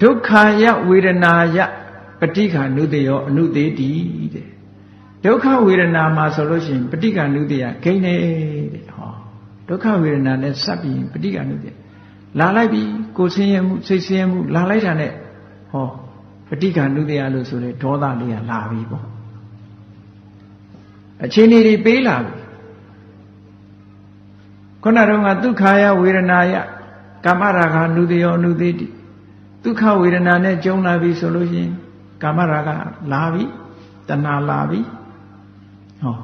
ဒုက္ခယဝေဒနာယပဋိက္ခဏုတယောအနုသေးတိတဲ့ဒုက္ခဝေဒနာမှာဆိုလို့ရှိရင်ပဋိက္ခဏုတယဂိမ်းနေတဲ့ဟောဒုက္ခဝေဒနာနဲ့စပ်ပြီးပဋိက္ခဏုတယလာလိုက်ပြီကိုယ်ဆင်းရဲမှုစိတ်ဆင်းရဲမှုလာလိုက်တာနဲ့ဟောပဋိက္ခဏုတယလို့ဆိုတဲ့ဒေါသလေးကလာပြီပေါ့အခြေအနေတွေပေးလာပြီခုနကတော့ဒုက္ခယဝေဒနာယကာမရာဂနုတယောအနုသေးတိဒုက္ခဝေဒနာနဲ့ကြုံလာပြီဆိုလို့ရှိရင်ကာမရာဂလာပြီတဏှာလာပြီဟော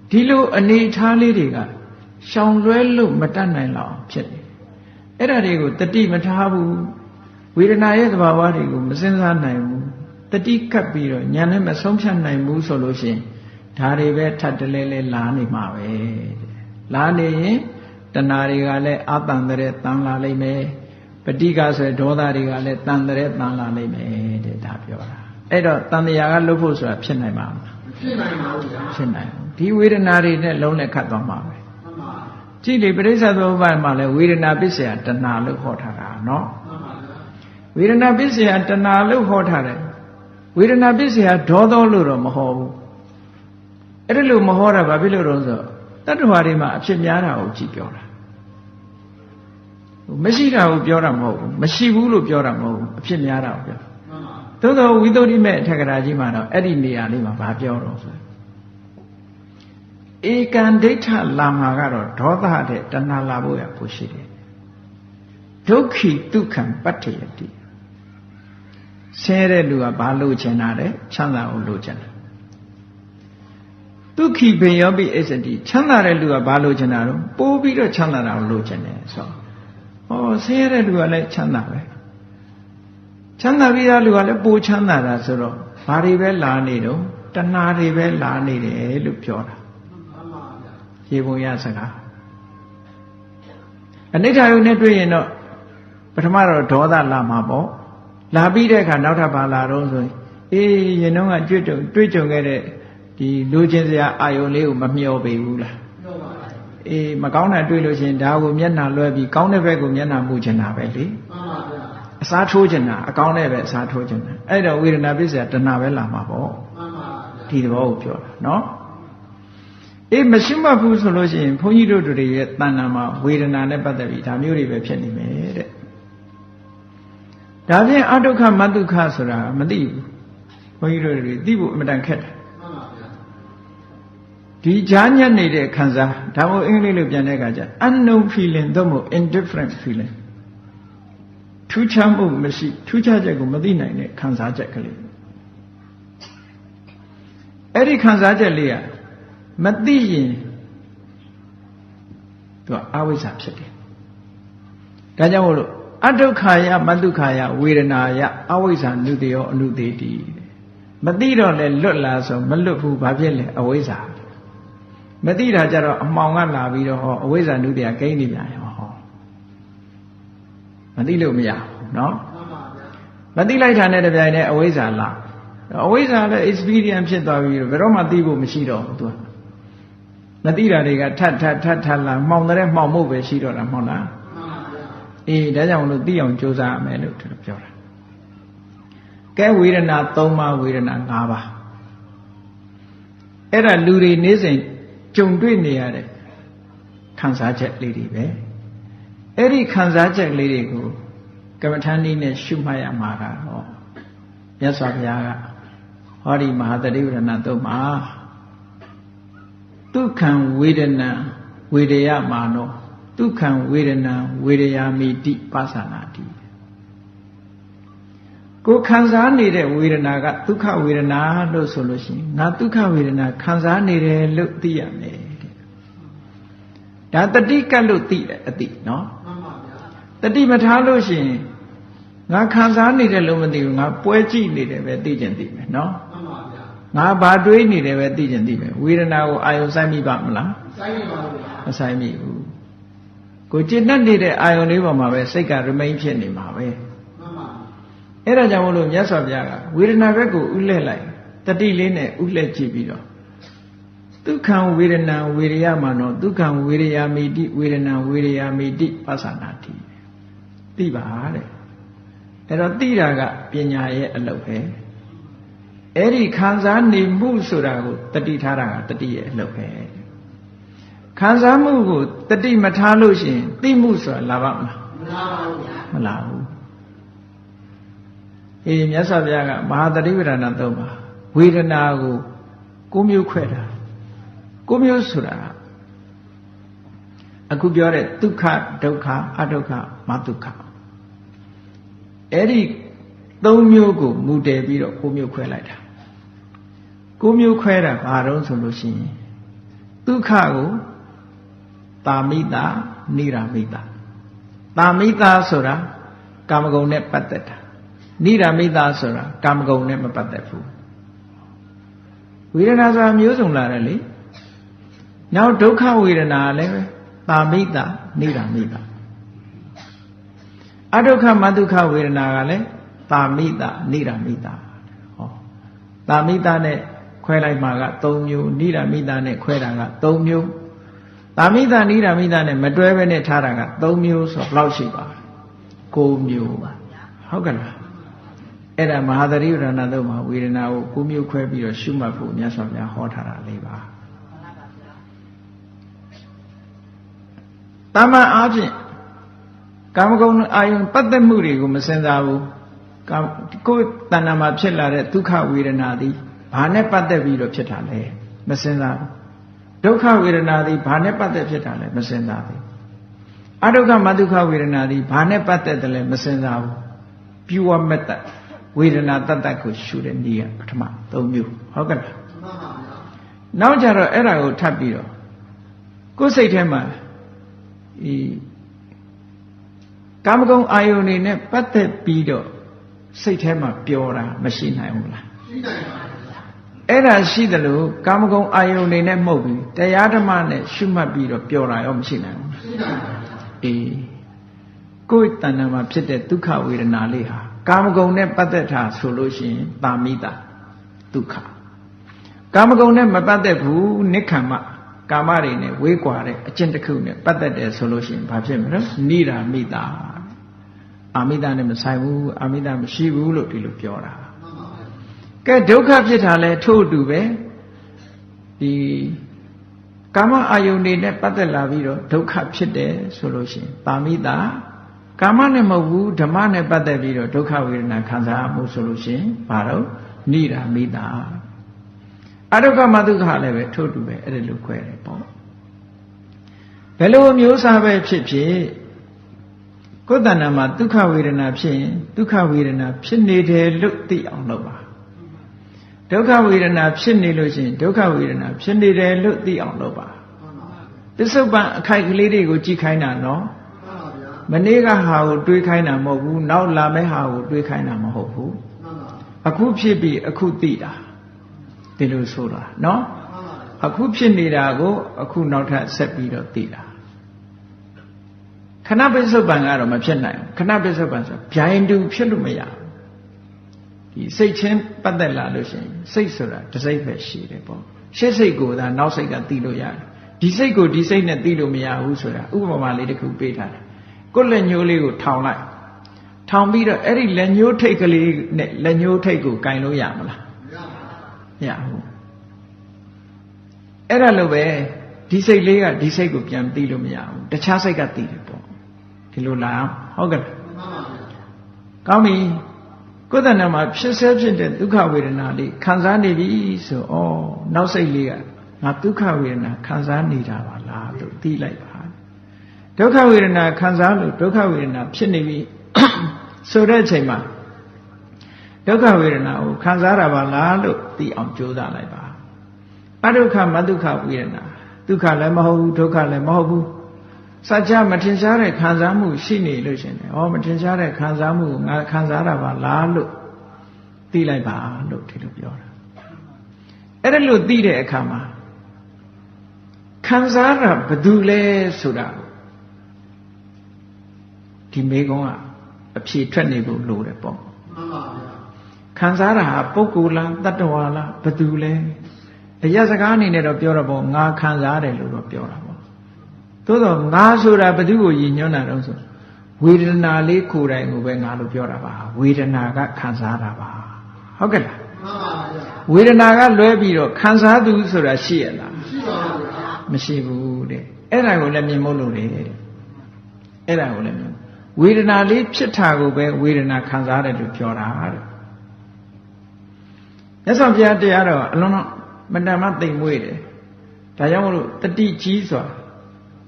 ဒီလိုအနေထားလေးတွေကရှောင်လွဲလို့မတတ်နိုင်လောက်ဖြစ်တယ်အဲ့ဒါတွေကိုတတိမထားဘူးဝေဒနာရဲ့သဘာဝတွေကိုမစဉ်းစားနိုင်ဘူးတတိကပ်ပြီးတော့ညာနဲ့မဆုံးဖြတ်နိုင်ဘူးဆိုလို့ရှိရင်ဒါတွေပဲထပ်တလဲလဲလာနေမှာပဲလာနေရင်တဏှာတွေကလည်းအတန်တဲ့တန်လာလိမ့်မယ်ပဋိက္ခဆိုတဲ့ဒေါသတွေကလည်းတန်တဲ့တန်လာလိမ့်မယ်တဲ့ဒါပြောတာအဲ့တော့တန်တရားကလွတ်ဖို့ဆိုတာဖြစ်နိုင်ပါမလားဖြစ်နိုင်ပါဘူးဗျာဖြစ်နိုင်ဘူးဒီဝေဒနာတွေနဲ့လုံးနဲ့ခတ်သွားမှာပဲကြည့်လေပရိစ္ဆေသမုပ္ပါဒ်မှာလည်းဝေဒနာပစ္စယတဏှာလို့ဟောထားတာနော်ဝေဒနာပစ္စယတဏှာလို့ဟောထားတယ်ဝေဒနာပစ္စယဒေါသောလို့တော့မဟောဘူးအဲ့ဒါလို့မဟောတာဘာဖြစ်လို့တော့ဆိုတတ္တဝါတွေမှာအဖြစ်များတာကိုကြည့်ပြောတာမရှိတာကိုပြောတာမဟုတ်ဘူးမရှိဘူးလို့ပြောတာမဟုတ်ဘူးအဖြစ်များတာကိုပြောသို့သောဝိသုဒ္ဓိမေအထက်ကရာကြီးမှာတော့အဲ့ဒီနေရာလေးမှာဘာပြောတော့ဆိုဧကံဒိဋ္ဌလာမှာကတော့ဒေါသတဲ့တဏှာလာဖို့ရပိုရှိတယ်ဒုက္ခိဒုက္ခံပတ္ထယတိဆင်းရဲတဲ့လူကဘာလို့ချင်တာလဲချမ်းသာအောင်လို့ချင်တယ်ဒုက္ခိဘေယောပိအစ္စတိချမ်းသာတဲ့လူကဘာလို့ချင်တာတော့ပိုးပြီးတော့ချမ်းသာတာကိုလို့ချင်တယ်ဆိုဟောဆင်းရဲတဲ့လူကလည်းချမ်းသာပဲ ချမ်းသာပြီးသားလူကလည်းပိုချမ်းသာတာဆိုတော့ဘာတွေပဲလာနေတော့တဏှာတွေပဲလာနေတယ်လို့ပြောတာရေပုံရစကားအနိဋ္ဌာယုနဲ့တွေ့ရင်တော့ပထမတော့ဒေါသလာမှာပေါ့လာပြီးတဲ့အခါနောက်ထပ်ဘာလာတော့ဆိုရင်ရင်တော့ကတွေ့ကြုံခဲ့တဲ့ဒီလူချင်းစရာအာယုလေးကိုမမျှော်ပေဘူးလားမကောင်းတာတွေ့လို့ရှိရင်ဒါကိုမျက်နှာလွှဲပြီးကောင်းတဲ့ဘက်ကိုမျက်နှာမူချင်တာပဲလေအစားထိုးချင်တာအကောင်းတဲ့ပဲအစားထိုးချင်တာအဲ့တော့ဝေဒနာပစ္စယတဏှာပဲလာမှာပေါ့ဒီသဘောကိုပြောတာနော်မရှိမှတ်ဘူးဆိုလို့ရှိရင်ဘုန်းကြီးတို့တွေရဲ့တဏ္ဍာမှာဝေဒနာနဲ့ပတ်သက်ပြီးဒါမျိုးတွေပဲဖြစ်နေမယ်တဲ့ဒါဖြင့်အဒုက္ခမဒုက္ခဆိုတာမသိဘူးဘုန်းကြီးတို့တွေသိဖို့အမှန်တန်ခက်တယ်ဒီကြားညက်နေတဲ့ခံစားဒါမို့အင်္ဂလိပ်လိုပြန်တဲ့အခါကျ unknown feeling သို့မဟုတ် indifferent feeling ထူးခြားမှုမရှိထူးခြားချက်ကိုမသိနိုင်တဲ့ခံစားချက်ကလေးအဲ့ဒီခံစားချက်လေးကမသိရင်သူကအဝိဇ္ဇာဖြစ်တယ်ဒါကြောင့်မို့လို့အဒုက္ခယမဒုက္ခယဝေဒနာယအဝိဇ္ဇာနုတယောအနုတေတိမသိတော့လဲလွတ်လာဆိုမလွတ်ဘူးဘာဖြစ်လဲအဝိဇ္ဇာမသိတာကြတော့အမှောင်ကလာပြီးတော့ဟောအဝိဇ္ဇာနုတယကိန်းနေပြန်ရောဟောမသိလို့မရဘူးနော်မသိလိုက်တာနဲ့တပြိုင်တည်းအဝိဇ္ဇာလာအဝိဇ္ဇာလည်း experience ဖြစ်သွားပြီးတော့ဘယ်တော့မှသိဖို့မရှိတော့ဘူးသူကမသိတာတွေကထပ်လာမှောင်တဲ့မှောင်မှုပဲရှိတော့တာမဟုတ်လားဒါကြောင့်လို့သိအောင်ကြိုးစားရမယ်လို့ပြောတာကဲဝေဒနာ3ပါးဝေဒနာ5ပါးအဲ့ဒါလူတွေနေ့စဉ်ကြုံတွေ့နေရတဲ့ခံစားချက်လေးတွေပဲအဲ့ဒီခံစားချက်လေးတွေကိုကမ္မထာနည်းနဲ့ရှုမှတ်ရမှာကတော့မြတ်စွာဘုရားကဟောဒီမဟာသတိပဋ္ဌာန်3မှာဒုက္ခံဝေဒနာဝေဒယမာနောဒုက္ခံဝေဒနာဝေဒယာမိတိပါသနာတိကိုခံစားနေတဲ့ဝေဒနာကဒုက္ခဝေဒနာလို့ဆိုလို့ရှိရင်ငါဒုက္ခဝေဒနာခံစားနေတယ်လို့သိရမယ်တဲ့ဒါတတိကတ်လို့သိတယ်အသိနော်မှန်ပါဗျာတတိမထားလို့ရှိရင်ငါခံစားနေတယ်လို့မသိဘူးငါပွဲကြည့်နေတယ်ပဲသိချင်သိမယ်နော်မှန်ပါဗျာငါဘာတွေးနေတယ်ပဲသိချင်သိမယ်ဝေဒနာကိုအာယုံစိုက်မိပါမလားစိုက်မိပါဘူးဗျာမစိုက်မိဘူးကိုจิตနဲ့နေတဲ့အာယုံလေးပေါ်မှာပဲစိတ်က remain ဖြစ်နေမှာပဲမှန်ပါအဲ့ဒါကြောင့်မို့လို့မြတ်စွာဘုရားကဝေဒနာဘက်ကိုဥလှည့်လိုက်တတိလေးနဲ့ဥလှည့်ကြည့်ပြီးတော့ဒုက္ခံဝေဒနာဝေရယမနောဒုက္ခံဝေရယာမိတိဝေဒနာဝေရယာမိတိပသနာတိသိပါတဲ့အဲ့တော့သိတာကပညာရဲ့အလုပ်ပဲအဲ့ဒီခံစားနေမှုဆိုတာကိုတတိထားတာကတတိရဲ့အလုပ်ပဲခံစားမှုကိုတတိမထားလို့ရှိရင်သိမှုဆိုတာလာပါမလားမလာပါဘူးဗျာမလာဘူးမြတ်စွာဘုရားကမဟာသတိပဋ္ဌာန်3ပါဝေဒနာကို9မျိုးခွဲတာ9မျိုးဆိုတာအခုပြောတဲ့ဒုက္ခဒုက္ခအဒုက္ခမဒုက္ခအဲ့ဒီ3မျိုးကိုမူတည်ပြီးတော့9မျိုးခွဲလိုက်တာ9မျိုးခွဲတာဘာတော့ဆိုလို့ရှိရင်ဒုက္ခကိုတာမိတာနိရာမိတာတာမိတာဆိုတာကာမဂုဏ်နဲ့ပတ်သက်တာနိရာမိတာဆိုတာကာမဂုဏ်နဲ့မပတ်သက်ဘူးဝေဒနာဆိုတာမျိုးစုံလာတယ်လေနောက်ဒုက္ခဝေဒနာလည်းပဲတာမိတာနိရာမိတာအဒုက္ခမဒုက္ခဝေဒနာကလည်းတာမိတာနိရာမိတာဟောတာမိတာနဲ့ခွဲလိုက်မှာက3မျိုးနိရာမိတာနဲ့ခွဲတာက3မျိုးတာမိတာနိရာမိတာနဲ့မတွဲဘဲနဲ့ထားတာက3မျိုးဆိုဘယ်လောက်ရှိပါ9မျိုးပါဟုတ်ကဲ့လားအဲ့ဒါမဟာသတိပဋ္ဌာန်တို့မှာဝေဒနာကို9မျိုးခွဲပြီးတော့ရှုမှတ်ဖို့မြတ်စွာဘုရားဟောထားတာလေးပါတမန်အားဖြင့်ကာမဂုဏ်အာယုံပတ်သက်မှုတွေကိုမစင်စားဘူးကိုယ်တဏ္ဍာမှာဖြစ်လာတဲ့ဒုက္ခဝေဒနာသည်ဘာနဲ့ပတ်သက်ပြီးတော့ဖြစ်တာလဲမစင်စားဘူးဒုက္ခဝေဒနာသည်ဘာနဲ့ပတ်သက်ဖြစ်တာလဲမစင်စားဘူးအဒုက္ခမဒုက္ခဝေဒနာသည်ဘာနဲ့ပတ်သက်တယ်လဲမစင်စားဘူး pure method ဝေဒနာတတ်တတ်ကိုရှုတဲ့နည်းကပထမ3မျိုးဟုတ်ကဲ့လားမှန်ပါဗျာနောက်ကြတော့အဲ့ဒါကိုထပ်ပြီးတော့ကိုယ်စိတ်ထဲမှာကာမဂုဏ်အာယုန်တွေနဲ့ပတ်သက်ပြီးတော့ စိတ်ထဲမှာပျော်တာမရှိနိုင်ဘူးလားရှိနိုင်ပါဘူးအဲ့ဒါရှိတယ်လို့ကာမဂုဏ်အာယုန်နေနဲ့မှုတ်ပြီးတရားဓမ္မနဲ့ရှုမှတ်ပြီးတော့ပျော်တာရောမရှိနိုင်ဘူးရှိနိုင်ပါဘူးအေးကိုယ်တဏ္ဍာမှာဖြစ်တဲ့ဒုက္ခဝေဒနာလေးဟာကာမဂုဏ်နဲ့ပတ်သက်တာဆိုလို့ရှိရင်တာမိတာဒုက္ခကာမဂုဏ်နဲ့မပတ်သက်ဘူးနိခမ္မကာမတွေနဲ့ဝေးကွာတဲ့အကျင့်တစ်ခုနဲ့ပတ်သက်တယ်ဆိုလို့ရှိရင်ဘာဖြစ်မလဲနိရာမိတာအာမိတာနဲ့မဆိုင်ဘူးအာမိတာမရှိဘူးလို့ဒီလိုပြောတာကဲဒုက္ခဖြစ်တာလဲထို့အတူပဲဒီကာမအာယုန်တွေနဲ့ပတ်သက်လာပြီးတော့ဒုက္ခဖြစ်တယ်ဆိုလို့ရှိရင်တာမိတာကာမနဲ့မဟုတ်ဘူးဓမ္မနဲ့ပတ်သက်ပြီးတော့ဒုက္ခဝေဒနာခံစားမှုဆိုလို့ရှိရင်ဘာတော့နိရာမိတာအဒုက္ခမဒုက္ခလည်းပဲထို့တူပဲအဲ့ဒါလိုခွဲတယ်ပေါ့ဘယ်လိုမျိုးစားပဲဖြစ်ဖြစ်ကိုယ်တဏ္ဍာမှာဒုက္ခဝေဒနာဖြစ်ရင်ဒုက္ခဝေဒနာဖြစ်နေတယ်လို့သိအောင်လုပ်ပါဒုက္ခဝေဒနာဖြစ်နေလို့ရှိရင်ဒုက္ခဝေဒနာဖြစ်နေတယ်လို့သိအောင်လုပ်ပါပစ္စုပန်အခိုက်ကလေးတွေကိုကြည့်ခိုင်းတာနော်မနေ့ကဟာကိုတွေးခိုင်းတာမဟုတ်ဘူးနောက်လာမယ့်ဟာကိုတွေးခိုင်းတာမဟုတ်ဘူးအခုဖြစ်ပြီးအခုသိတာဒီလိုဆိုတာနော်အခုဖြစ်နေတာကိုအခုနောက်ထပ်ဆက်ပြီးတော့သိတာခဏပစ္စုပန်ကတော့မဖြစ်နိုင်ဘူးခဏပစ္စုပန်ဆိုဗျိုင်းတူဖြစ်လို့မရဘူးဒီစိတ်ချင်းပတ်သက်လာလို့ရှိရင်စိတ်ဆိုတာတစ်စိတ်ပဲရှိတယ်ပေါ့ရှေ့စိတ်ကိုသာနောက်စိတ်ကသိလို့ရတယ်ဒီစိတ်ကိုဒီစိတ်နဲ့သိလို့မရဘူးဆိုတာဥပမာလေးတစ်ခုပေးထားတယ်ကိုယ်လက်ညှိုးလေးကိုထောင်လိုက်ထောင်ပြီးတော့အဲ့ဒီလက်ညှိုးထိတ်ကလေးနဲ့လက်ညှိုးထိတ်ကိုကင်လို့ရမလားမရဘူးအဲ့ဒါလိုပဲဒီစိတ်လေးကဒီစိတ်ကိုပြန်သိလို့မရဘူးတခြားစိတ်ကသိတယ်ပေါ့ဒီလိုလားဟုတ်ကဲ့ကောင်းပြီကိုယ်တဏ္ဍာမှာဖြစ်ဆဲဖြစ်တဲ့ဒုက္ခဝေဒနာလေးခံစားနေပြီဆိုဩနောက်စိတ်လေးကငါဒုက္ခဝေဒနာခံစားနေတာပါလားလို့သိလိုက်ပါဒုက္ခဝေဒနာခံစားလို့ဒုက္ခဝေဒနာဖြစ်နေပြီဆိုတဲ့အချိန်မှာဒုက္ခဝေဒနာကိုခံစားရပါလားလို့သိအောင်ကြိုးစားလိုက်ပါအဒုက္ခမဒုက္ခဝေဒနာဒုက္ခလည်းမဟုတ်ဘူးဒုက္ခလည်းမဟုတ်ဘူးစัจ जा မထင်ရှားတဲ့ခံစားမှုရှိနေလို့ရှင်တယ်မထင်ရှားတဲ့ခံစားမှုကိုငါခံစားရပါလားလို့သိလိုက်ပါလို့ဒီလိုပြောတာအဲ့ဒါလို့သိတဲ့အခါမှာခံစားရဘယ်သူလဲဆိုတာဒီမေကုံးကအဖြေထွက်နေဖို့လိုတယ်ပေါ့မှန်ပါဗျာခံစားတာဟာပုဂ္ဂိုလ်လားတတ္တဝါလားဘယ်သူလဲအရာစကားအနေနဲ့တော့ပြောတော့ပေါ့ငါခံစားတယ်လို့တော့ပြောတာပေါ့သို့တော့ငါဆိုတာဘယ်သူကိုရည်ညွှန်းတာတော့ဆိုဝေဒနာလေးကိုယ်တိုင်ကိုပဲငါလို့ပြောတာပါဝေဒနာကခံစားတာပါဟုတ်ကဲ့လားမှန်ပါဗျာဝေဒနာကလွဲပြီးတော့ခံစားသူဆိုတာရှိရလားမရှိပါဘူးဗျာမရှိဘူးတဲ့အဲ့ဒါကိုလည်းမြင်မို့လို့လေတဲ့အဲ့ဒါကိုလည်းမြင်ဝေဒနာလေးဖြစ်တာကိုပဲဝေဒနာခံစားတယ်လို့ပြောတာတဲ့မြတ်စွာဘုရားတရားတော်အလုံးမတန်မှသိမ်မွေ့တယ်ဒါကြောင့်မလို့တတိကြီးစွာ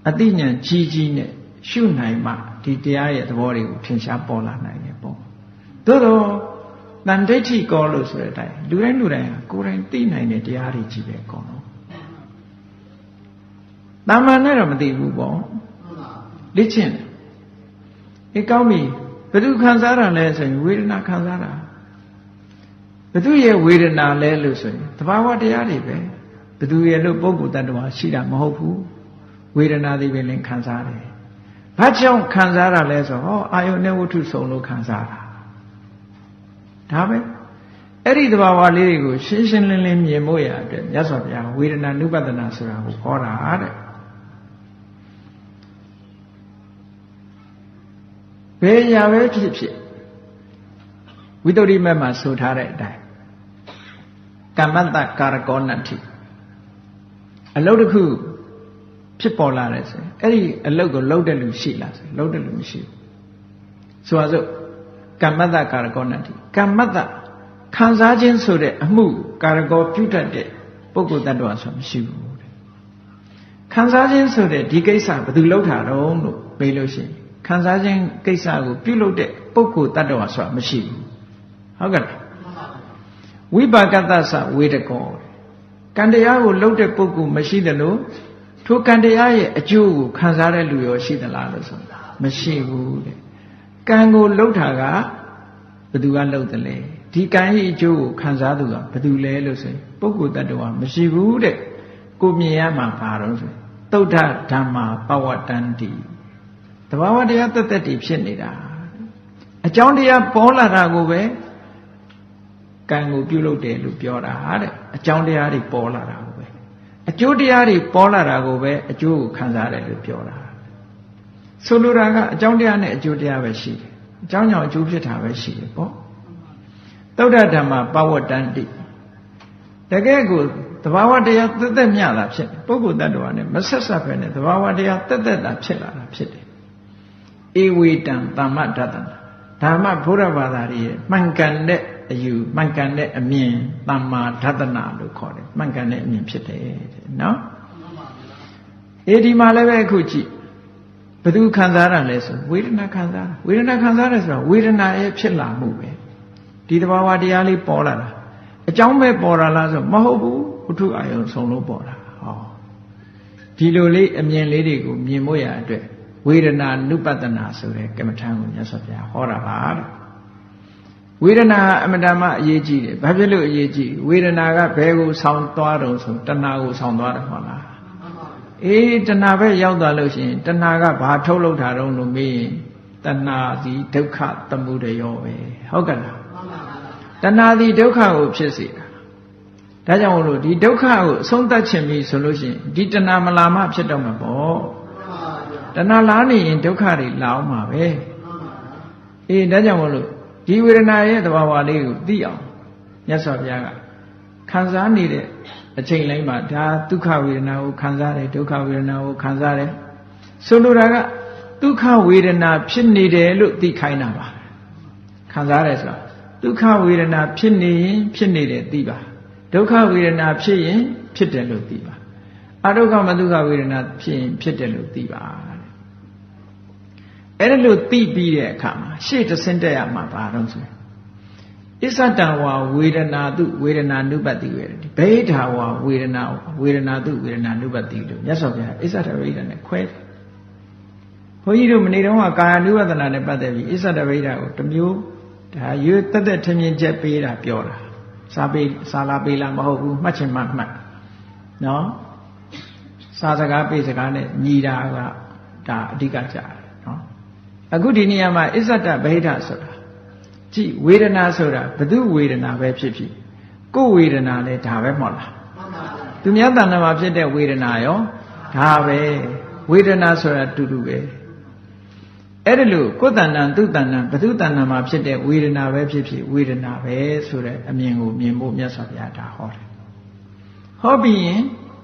အသိဉာဏ်ကြီးကြီးနဲ့ရှုနိုင်မှဒီတရားရဲ့သဘောတွေကိုထင်ရှားပေါ်လာနိုင်တယ်ပေါ့သို့တော့တန်ဒိဋ္ဌိကောလို့ဆိုတဲ့အတိုင်းလူတိုင်းဟာကိုယ်တိုင်သိနိုင်တဲ့တရားတွေကြီးပဲအကုန်လုံးတာမန်နဲ့တော့မသိဘူးပေါ့လေ့ကျင့်အေးကောင်းပြီဘယ်သူခံစားတာလဲဆိုရင်ဝေဒနာခံစားတာဘယ်သူရဲ့ဝေဒနာလဲလို့ဆိုရင်သဘာဝတရားတွေပဲဘယ်သူရဲ့လို့ပုဂ္ဂိုလ်တ attva ရှိတာမဟုတ်ဘူးဝေဒနာတွေပဲလင်းခံစားတယ်ဘာကြောင့်ခံစားတာလဲဆိုဟောအာယုန်နဲ့ဝတ္ထုစုံလို့ခံစားတာဒါပဲအဲ့ဒီသဘာဝလေးတွေကိုရှင်းရှင်းလင်းလင်းမြင်ဖို့ရအတွက်မြတ်စွာဘုရားဝေဒနာနုပဒနာဆိုတာကိုဟောတာတဲ့ဘယ်ရာပဲဖြစ်ဖြစ်ဝိတ္တုရိမတ်မှာဆိုထားတဲ့အတိုင်းကမ္မတ္တကာရကောနတ္ထိအလုပ်တစ်ခုဖြစ်ပေါ်လာတယ်ဆိုရင်အဲ့ဒီအလုပ်ကိုလုပ်တဲ့လူရှိလားဆိုလုပ်တဲ့လူမရှိဘူးဆိုပါစို့ကမ္မတ္တကာရကောနတ္ထိကမ္မတ္တခံစားခြင်းဆိုတဲ့အမှုကာရကောပြုတတ်တဲ့ပုဂ္ဂိုလ်တ attva ဆိုမရှိဘူးတဲ့ခံစားခြင်းဆိုတဲ့ဒီကိစ္စဘယ်သူလုပ်တာတော့လို့မေးလို့ရှိရင်ခံစားခြင်းကိစ္စကိုပြုလုပ်တဲ့ပုဂ္ဂိုလ်တ attva ဆိုတာမရှိဘူးဟုတ်ကဲ့ဝိပါကတ္တသဝေဒကောကံတရားကိုလုပ်တဲ့ပုဂ္ဂိုလ်မရှိတယ်လို့ထိုကံတရားရဲ့အကျိုးကိုခံစားတဲ့လူရောရှိသလားလို့ဆိုတာမရှိဘူးတဲ့ကံကိုလုပ်တာက ဘသူကလှုပ်တယ်လေဒီကံရဲ့အကျိုးကိုခံစားသူကဘသူလဲလို့ဆိုရင်ပုဂ္ဂိုလ်တ attva မရှိဘူးတဲ့ကိုမြင်ရမှာပါတော့ဆိုသုဒ္ဓဓမ္မာပဝတ္တန္တိတဘာဝတရားတသက်တည်ဖြစ်နေတာအကြောင်းတရားပေါ်လာတာကိုပဲကံကိုပြုလုပ်တယ်လို့ပြောတာတဲ့အကြောင်းတရားတွေပေါ်လာတာကိုပဲအကျိုးတရားတွေပေါ်လာတာကိုပဲအကျိုးကိုခံစားတယ်လို့ပြောတာဆိုလိုတာကအကြောင်းတရားနဲ့အကျိုးတရားပဲရှိတယ်အကြောင်းကြောင့်အကျိုးဖြစ်တာပဲရှိတယ်ပေါ့သုဒ္ဓဓမ္မာပဝတ္တန္တိတကယ်ကိုသဘာဝတရားသက်သက်မျှတာဖြစ်တယ်ပုဂ္ဂိုလ်တ attva နဲ့မဆက်ဆက်ပဲနဲ့သဘာဝတရားသက်သက်တာဖြစ်လာတာဖြစ်တယ်ဧဝေတံသမ္မဒတနာဓမ္မဘုရားဘာသာရဲ့မှန်ကန်တဲ့အယူမှန်ကန်တဲ့အမြင်သမ္မာဒတနာလို့ခေါ်တယ်မှန်ကန်တဲ့အမြင်ဖြစ်တယ်တဲ့နော်ဒီမှာလည်းပဲအခုကြည့်ဘယ်သူခံစားရလဲဆိုဝေဒနာခံစားဝေဒနာခံစားရဆိုတော့ဝေဒနာရဲ့ဖြစ်လာမှုပဲဒီသဘာဝတရားလေးပေါ်လာတာအကြောင်းပဲပေါ်လာလားဆိုမဟုတ်ဘူးဝတ္ထုအာယုံဆုံးလို့ပေါ်လာဟောဒီလိုလေးအမြင်လေးတွေကိုမြင်ဖို့ရအတွက်ဝေဒနာနုပတနာဆိုတဲ့ကမ္မထံကိုမြတ်စွာဘုရားဟောတာပါတဲ့ဝေဒနာအမတ္တမအရေးကြီးတယ်ဘာဖြစ်လို့အရေးကြီးဝေဒနာကဘယ်ကိုဆောင်းသွားတော့ဆိုတဏှာကိုဆောင်းသွားတယ်ဟုတ်လားတဏှာပဲရောက်သွားလို့ရှိရင်တဏှာကဘာထုတ်လုပ်တာတော့လို့မေးရင်တဏှာသည်ဒုက္ခသမုဒယောပဲဟုတ်ကဲ့လားတဏှာသည်ဒုက္ခကိုဖြစ်စေတာဒါကြောင့်မို့လို့ဒီဒုက္ခကိုအဆုံးသတ်ခြင်းပြီဆိုလို့ရှိရင်ဒီတဏှာမလာမှဖြစ်တော့မှာပေါ့တဏှာလာနေရင်ဒုက္ခတွေလာအောင်မှာပဲဒါကြောင့်မို့လို့ဒီဝေဒနာရဲ့သဘာဝလေးကိုသိအောင်မြတ်စွာဘုရားကခံစားနေတဲ့အချိန်တိုင်းမှာဒါဒုက္ခဝေဒနာကိုခံစားတယ်ဒုက္ခဝေဒနာကိုခံစားတယ်ဆိုလိုတာကဒုက္ခဝေဒနာဖြစ်နေတယ်လို့သိခိုင်းတာပါခံစားတယ်ဆိုတာဒုက္ခဝေဒနာဖြစ်နေရင်ဖြစ်နေတယ်သိပါဒုက္ခဝေဒနာဖြစ်ရင်ဖြစ်တယ်လို့သိပါအဒုက္ခမဒုက္ခဝေဒနာဖြစ်ရင်ဖြစ်တယ်လို့သိပါအဲ့ဒါလို့သိပြီးတဲ့အခါမှာရှေ့တဆင့်တက်ရမှာပါတော့ဆိုအစ္ဆတံဝါဝေဒနာတုဝေဒနာနုပတ္တိဝေဒတိဘိဓာဝါဝေဒနာတုဝေဒနာနုပတ္တိလို့မြတ်စွာဘုရားအစ္ဆတဗိဓာနဲ့ခွဲတယ်ဘုန်းကြီးတို့မနေ့တုန်းကကာယ ानु ဝဒနာနဲ့ပတ်သက်ပြီးအစ္ဆတဗိဓာကိုတစ်မျိုးဒါရွေးတက်ထင်မြင်ချက်ပေးတာပြောတာစာလာပေးလားမဟုတ်ဘူးမှတ်ချင်မှမှတ်နော်စာစကားပေးစကားနဲ့ညီတာကဒါအဓိကကြတယ်နော်အခုဒီနေရာမှာအစ္ဆတဗိဓာဆိုတာကြည့်ဝေဒနာဆိုတာဘယ်သူဝေဒနာပဲဖြစ်ဖြစ်ကိုယ်ဝေဒနာလည်းဒါပဲမဟုတ်လားသူများတဏ္ဍာမှာဖြစ်တဲ့ဝေဒနာရောဒါပဲဝေဒနာဆိုတာတူတူပဲအဲ့ဒါလို့ကိုယ်တဏ္ဍာသူတဏ္ဍာဘယ်သူတဏ္ဍာမှာဖြစ်တဲ့ဝေဒနာပဲဖြစ်ဖြစ်ဝေဒနာပဲဆိုတဲ့အမြင်ကိုမြင်ဖို့မြတ်စွာဘုရားဒါဟောတယ်ဟောပြီးရင်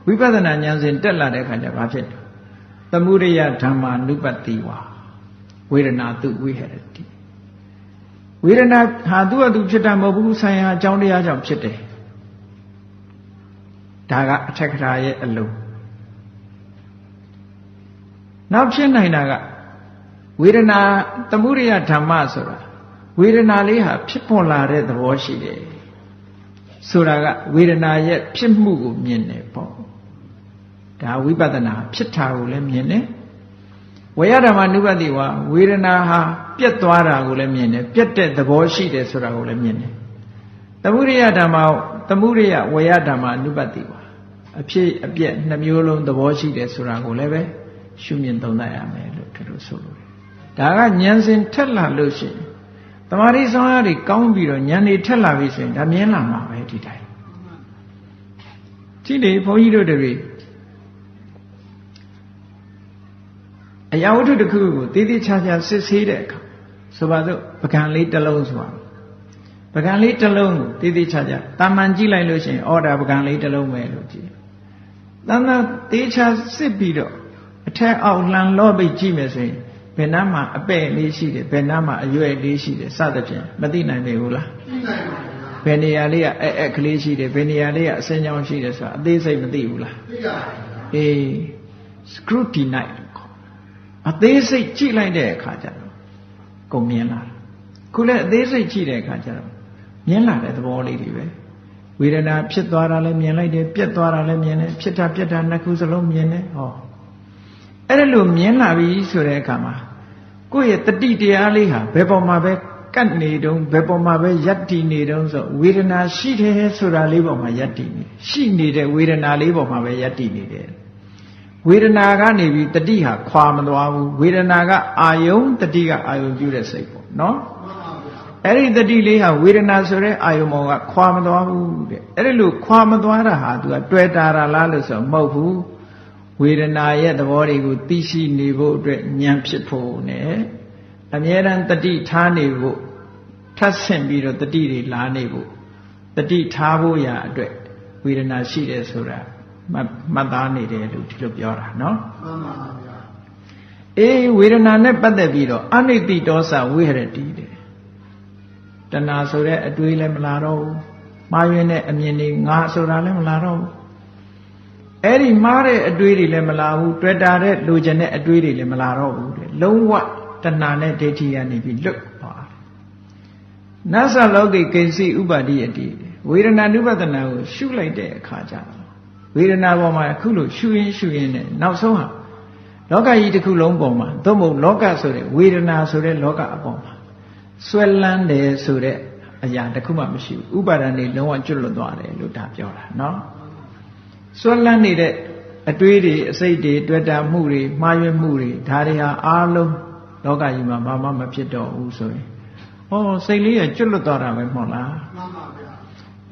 ဝိပဿနာဉာဏ်စဉ်တက်လာတဲ့အခါကျဘာဖြစ်လဲသမုဒယဓမ္မာနုပတ္တိဝါဝေဒနာတုဝိဟရတိဝေဒနာဟာသူ့အတူဖြစ်တာမဟုတ်ဘူးဆိုင်ရာအကြောင်းတရားကြောင့်ဖြစ်တယ်ဒါကအထက်ကထာရဲ့အလုံးနောက်ဖြစ်နိုင်တာကဝေဒနာသမုဒယဓမ္မဆိုတာဝေဒနာလေးဟာဖြစ်ပေါ်လာတဲ့သဘောရှိတယ်ဆိုတာကဝေဒနာရဲ့ဖြစ်မှုကိုမြင်တယ်ပေါ့ဒါဝိပဿနာဖြစ်တာကိုလည်းမြင်တယ်ဝေယဓမ္မနုပတ္တိဝါဝေဒနာဟာပြတ်သွားတာကိုလည်းမြင်တယ်ပြတ်တဲ့သဘောရှိတယ်ဆိုတာကိုလည်းမြင်တယ်သမုဒယဓမ္မသမုဒယဝေယဓမ္မနုပတ္တိဝါအဖြစ်အပျက်နှမျိုးလုံးသဘောရှိတယ်ဆိုတာကိုလည်းပဲရှုမြင်သုံးသပ်ရမယ်လို့ဒီလိုဆိုလို့ဒါကဉာဏ်စဉ်ထက်လာလို့ရှိရင်တမာရီဆောင်ရတွေကောင်းပြီးတော့ဉာဏ်တွေထက်လာပြီဆိုရင်ဒါမြင်လာမှာပဲဒီတိုင်းကြည့်လေဘုန်းကြီးတို့တွေအရာဝတ္ထုတစ်ခုကိုသေးသေးချာချာစစ်ဆေးတဲ့အခါဆိုပါစို့ပကံလေးတစ်လုံးဆိုတာပကံလေးတစ်လုံးကိုသေးသေးချာချာတာမန်ကြည့်လိုက်လို့ရှိရင်အော်ဒါပကံလေးတစ်လုံးပဲလို့ကြည့်တန်းတန်းသေးချာစစ်ပြီးတော့အထက်အောက်လှန်လောပိတ်ကြည့်မယ်ဆိုရင်ဘယ်နားမှာအပဲ့လေးရှိတယ်ဘယ်နားမှာအရွယ်လေးရှိတယ်စသဖြင့်မသိနိုင်ပေဘူးလားသိနိုင်ပါဘူးဘယ်နေရာလေးကကလေးရှိတယ်ဘယ်နေရာလေးကအစင်းကြောင်းရှိတယ်ဆိုတာအသေးစိတ်မသိဘူးလားသိပါဘူးscrutinizeအသေးစိတ်ကြည့်လိုက်တဲ့အခါကျတော့ကုန်မြင်လာခုလည်းအသေးစိတ်ကြည့်တဲ့အခါကျတော့မြင်လာတဲ့သဘောလေးတွေပဲဝေဒနာဖြစ်သွားတာလည်းမြင်လိုက်တယ်ပြတ်သွားတာလည်းမြင်တယ်ဖြစ်တာပြတ်တာနှစ်ခုစလုံးမြင်တယ်ဟောအဲ့ဒါလို့မြင်လာပြီဆိုတဲ့အခါမှာကိုယ့်ရဲ့တတိတရားလေးဟာဘယ်ပေါ်မှာပဲ ကတ်နေတုံးဘယ်ပေါ်မှာပဲယက်တည်နေတုံးဆိုဝေဒနာရှိတယ်ဆိုတာလေးပေါ်မှာယက်တည်နေရှိနေတဲ့ဝေဒနာလေးပေါ်မှာပဲယက်တည်နေတယ်ဝေဒနာကနေပြီးတတိဟာခွာမသွားဘူးဝေဒနာကအာယုံတတိကအာယုံပြုတဲ့စိတ်ပေါ့နော်အဲ့ဒီတတိလေးဟာဝေဒနာဆိုတဲ့အာယုံပေါ်ကခွာမသွားဘူးတဲ့အဲ့ဒီလိုခွာမသွားတာဟာသူကတွေ့တာလားလို့ဆိုမဟုတ်ဘူးဝေဒနာရဲ့သဘောတွေကိုသိရှိနေဖို့အတွက်ဉာဏ်ဖြစ်ဖို့ ਨੇ အမြဲတမ်းတတိထားနေဖို့ထပ်ဆင့်ပြီးတော့တတိတွေလာနေဖို့တတိထားဖို့ရာအတွက်ဝေဒနာရှိတယ်ဆိုတာမှတ်သားနေတယ်လို့ဒီလိုပြောတာเนาะမှန်ပါဗျာအေးဝေဒနာနဲ့ပတ်သက်ပြီးတော့အနိတ္တိတောသဝိဟရတိတဲ့တဏှာဆိုတဲ့အတွေးလည်းမလာတော့ဘူးမှားယွင်းတဲ့အမြင်တွေငါဆိုတာလည်းမလာတော့ဘူးအဲ့ဒီမှားတဲ့အတွေးတွေလည်းမလာဘူးတွေ့တာတဲ့လိုချင်တဲ့အတွေးတွေလည်းမလာတော့ဘူးတဲ့လုံးဝတဏှာနဲ့ဒိဋ္ဌိကနေပြီးလွတ်သွားနသလောကိကိဉ္စီဥပါတိယတိဝေဒနာနုပဒနာကိုရှုလိုက်တဲ့အခါကျတော့ဝေဒနာပေါ်မှာအခုလို့ရှုရင်းနဲ့နောက်ဆုံးဟာလောကကြီးတစ်ခုလုံးပေါ်မှာသို့မဟုတ်လောကဆိုတဲ့ဝေဒနာဆိုတဲ့လောကအပေါ်မှာဆွဲလန်းတယ်ဆိုတဲ့အရာတစ်ခုမှမရှိဘူးဥပါဒဏ်တွေလုံးဝကျွတ်လွတ်သွားတယ်လို့ဒါပြောတာเนาะဆွဲလန်းနေတဲ့အတွေးတွေအစိတ်တွေတွေ့တာမှုတွေမှားယွင်းမှုတွေဒါတွေဟာအားလုံးလောကကြီးမှာဘာမှမဖြစ်တော့ဘူးဆိုရင်ဟောစိတ်လေးကကျွတ်လွတ်သွားတာပဲမဟုတ်လားမှန်ပါဗျာ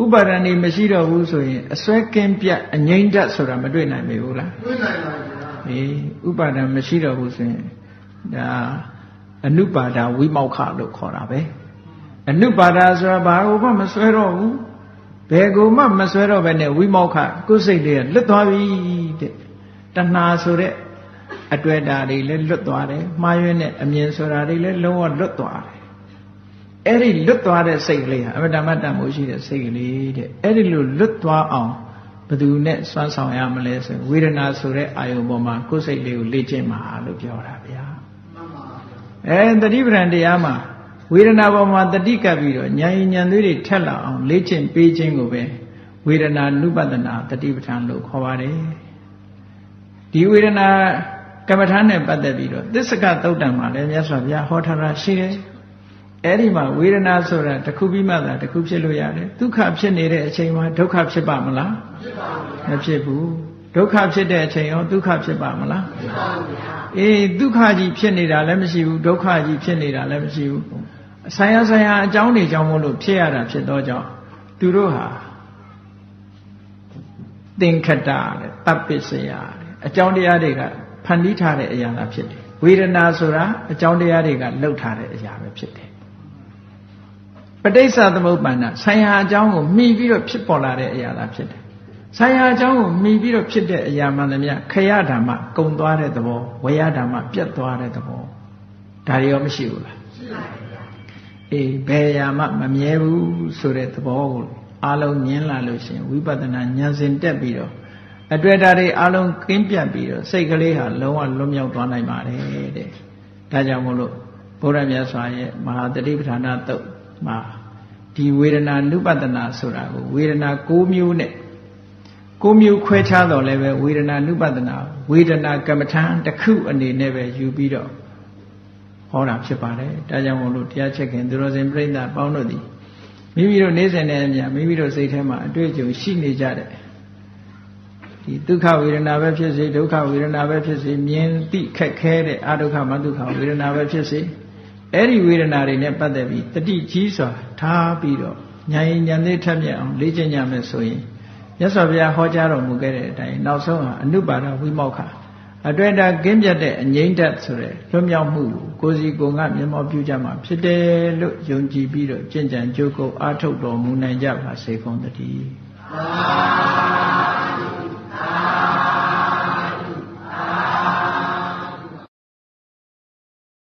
ဥပါဒဏ်တွေမရှိတော့ဘူးဆိုရင်အစွဲကင်းပြတ်အငြိမ့်တတ်ဆိုတာမတွေ့နိုင်ပြီဘူးလားတွေ့နိုင်ပါဗျာအေးဥပါဒဏ်မရှိတော့ဘူးဆိုရင်ဒါအနုပါဒဝိမောက္ခလို့ခေါ်တာပဲအနုပါဒဆိုတာဘာကိုမှမစွဲတော့ဘူးဘယ်ကိုမှမစွဲတော့ပဲနဲ့ဝိမောက္ခကိုယ်စိတ်လေးကလွတ်သွားပြီတဲ့တဏှာဆိုတဲ့အတွေ့အတာတွေလည်းလွတ်သွားတယ်မှားယွင်းတဲ့အမြင်ဆိုတာတွေလည်းလုံးဝလွတ်သွားတယ်အဲ့ဒီလွတ်သွားတဲ့စိတ်ကလေးဟာအမတ္တမတ္တမို့ရှိတဲ့စိတ်ကလေးတဲ့အဲ့ဒီလိုလွတ်သွားအောင်ဘယ်သူနဲ့စွမ်းဆောင်ရမလဲဆိုဝေဒနာဆိုတဲ့အာယုံပေါ်မှာကိုယ်စိတ်လေးကိုလေ့ကျင့်ပါလို့ပြောတာဗျာတတိပဋ္ဌာန်တရားမှာဝေဒနာပေါ်မှာတတိကပ်ပြီးတော့ဉာဏ်ဉာဏ်သွေးတွေထက်လာအောင်လေ့ကျင့်ပေးခြင်းကိုပဲဝေဒနာနုပဒနာတတိပဋ္ဌာန်လို့ခေါ်ပါတယ်ဒီဝေဒနာကမ္မထာနဲ့ပတ်သက်ပြီးတော့သစ္စကသုတ်တံမှာလည်းမြတ်စွာဘုရားဟောထားတာရှိတယ်အဲ့ဒီမှာဝေဒနာဆိုတာတစ်ခုပြီးမှသာတစ်ခုဖြစ်လို့ရတယ်ဒုက္ခဖြစ်နေတဲ့အချိန်မှာဒုက္ခဖြစ်ပါမလားဖြစ်ပါဘူးမဖြစ်ဘူးဒုက္ခဖြစ်တဲ့အချိန်ရောဒုက္ခဖြစ်ပါမလားဖြစ်ပါဘူးဗျာအေးဒုက္ခကြီးဖြစ်နေတာလည်းမရှိဘူးဒုက္ခကြီးဖြစ်နေတာလည်းမရှိဘူးဆိုင်ရာအကြောင်းတွေကြောင့်မို့လို့ဖြစ်ရတာဖြစ်တော့ကြောင့်သူတို့ဟာသင်္ခတတဲ့တပ်ပစ္စယတဲ့အကြောင်းတရားတွေကဖန်တီးထားတဲ့အရာသာဖြစ်တယ်ဝေဒနာဆိုတာအကြောင်းတရားတွေကလှုပ်ထားတဲ့အရာပဲဖြစ်တယ်ပဋိစ္စသမုပ္ပန္နဆိုင်ရာအကြောင်းကိုမှီပြီးတော့ဖြစ်ပေါ်လာတဲ့အရာသာဖြစ်တယ်ဆိုင်ရာအကြောင်းကိုမှီပြီးတော့ဖြစ်တဲ့အရာမှန်သမျှခရဓမ္မကုံသွားတဲ့သဘောဝေယဓမ္မပြတ်သွားတဲ့သဘောဒါတွေရောမရှိဘူးလားရှိပါဘူးအေးဘယ်အရာမှမမြဲဘူးဆိုတဲ့သဘောကိုအားလုံးမြင်လာလို့ရှိရင်ဝိပဿနာဉာဏ်စဉ်တက်ပြီးတော့အတွေ့အတာတွေအားလုံးကင်းပြတ်ပြီးတော့စိတ်ကလေးဟာလုံးဝလွတ်မြောက်သွားနိုင်ပါတယ်တဲ့ဒါကြောင့်မို့လို့ဘုရားမြတ်စွာရဲ့မဟာတတိပဋ္ဌာနာသုတ်မှာဒီဝေဒနာနုပဒနာဆိုတာကိုဝေဒနာ6မျိုးနဲ့6မျိုးခွဲခြားတော့လည်းပဲဝေဒနာနုပဒနာဝေဒနာကမ္မထာတစ်ခုအနေနဲ့ပဲယူပြီးတော့ဟောတာဖြစ်ပါတယ်ဒါကြောင့်မို့လို့တရားချက်ခင်သူတော်စင်ပြိဿပေါင်းတို့သည်မိမိတို့နေ့စဉ်နဲ့အမျှမိမိတို့စိတ်ထဲမှာအတွေ့အကြုံရှိနေကြတဲ့ဒီဒုက္ခဝေဒနာပဲဖြစ်စေဒုက္ခဝေဒနာပဲဖြစ်စေမြင်သိခက်ခဲတဲ့အဒုက္ခမဒုက္ခဝေဒနာပဲဖြစ်စေအဲ့ဒီဝေဒနာတွေနဲ့ပတ်သက်ပြီးတတိကြီးစွာထားပြီးတော့ဉာဏ်ဉာဏ်လေးထက်မြက်အောင်လေ့ကျင့်ကြမယ်ဆိုရင်မြတ်စွာဘုရားဟောကြားတော်မူခဲ့တဲ့အတိုင်းနောက်ဆုံးဟာအနုပါဒဝိမောက္ခအတွေ့အတာကင်းပြတ်တဲ့အငြိမ့်တတ်ဆိုတဲ့လွတ်မြောက်မှုကိုယ်စီကိုယ်ငါမျက်မှောက်ပြုကြမှာဖြစ်တယ်လို့ယုံကြည်ပြီးတော့ကျင့်ကြံကြိုးကိုအားထုတ်တော်မူနိုင်ကြပါစေကုန်သတည်း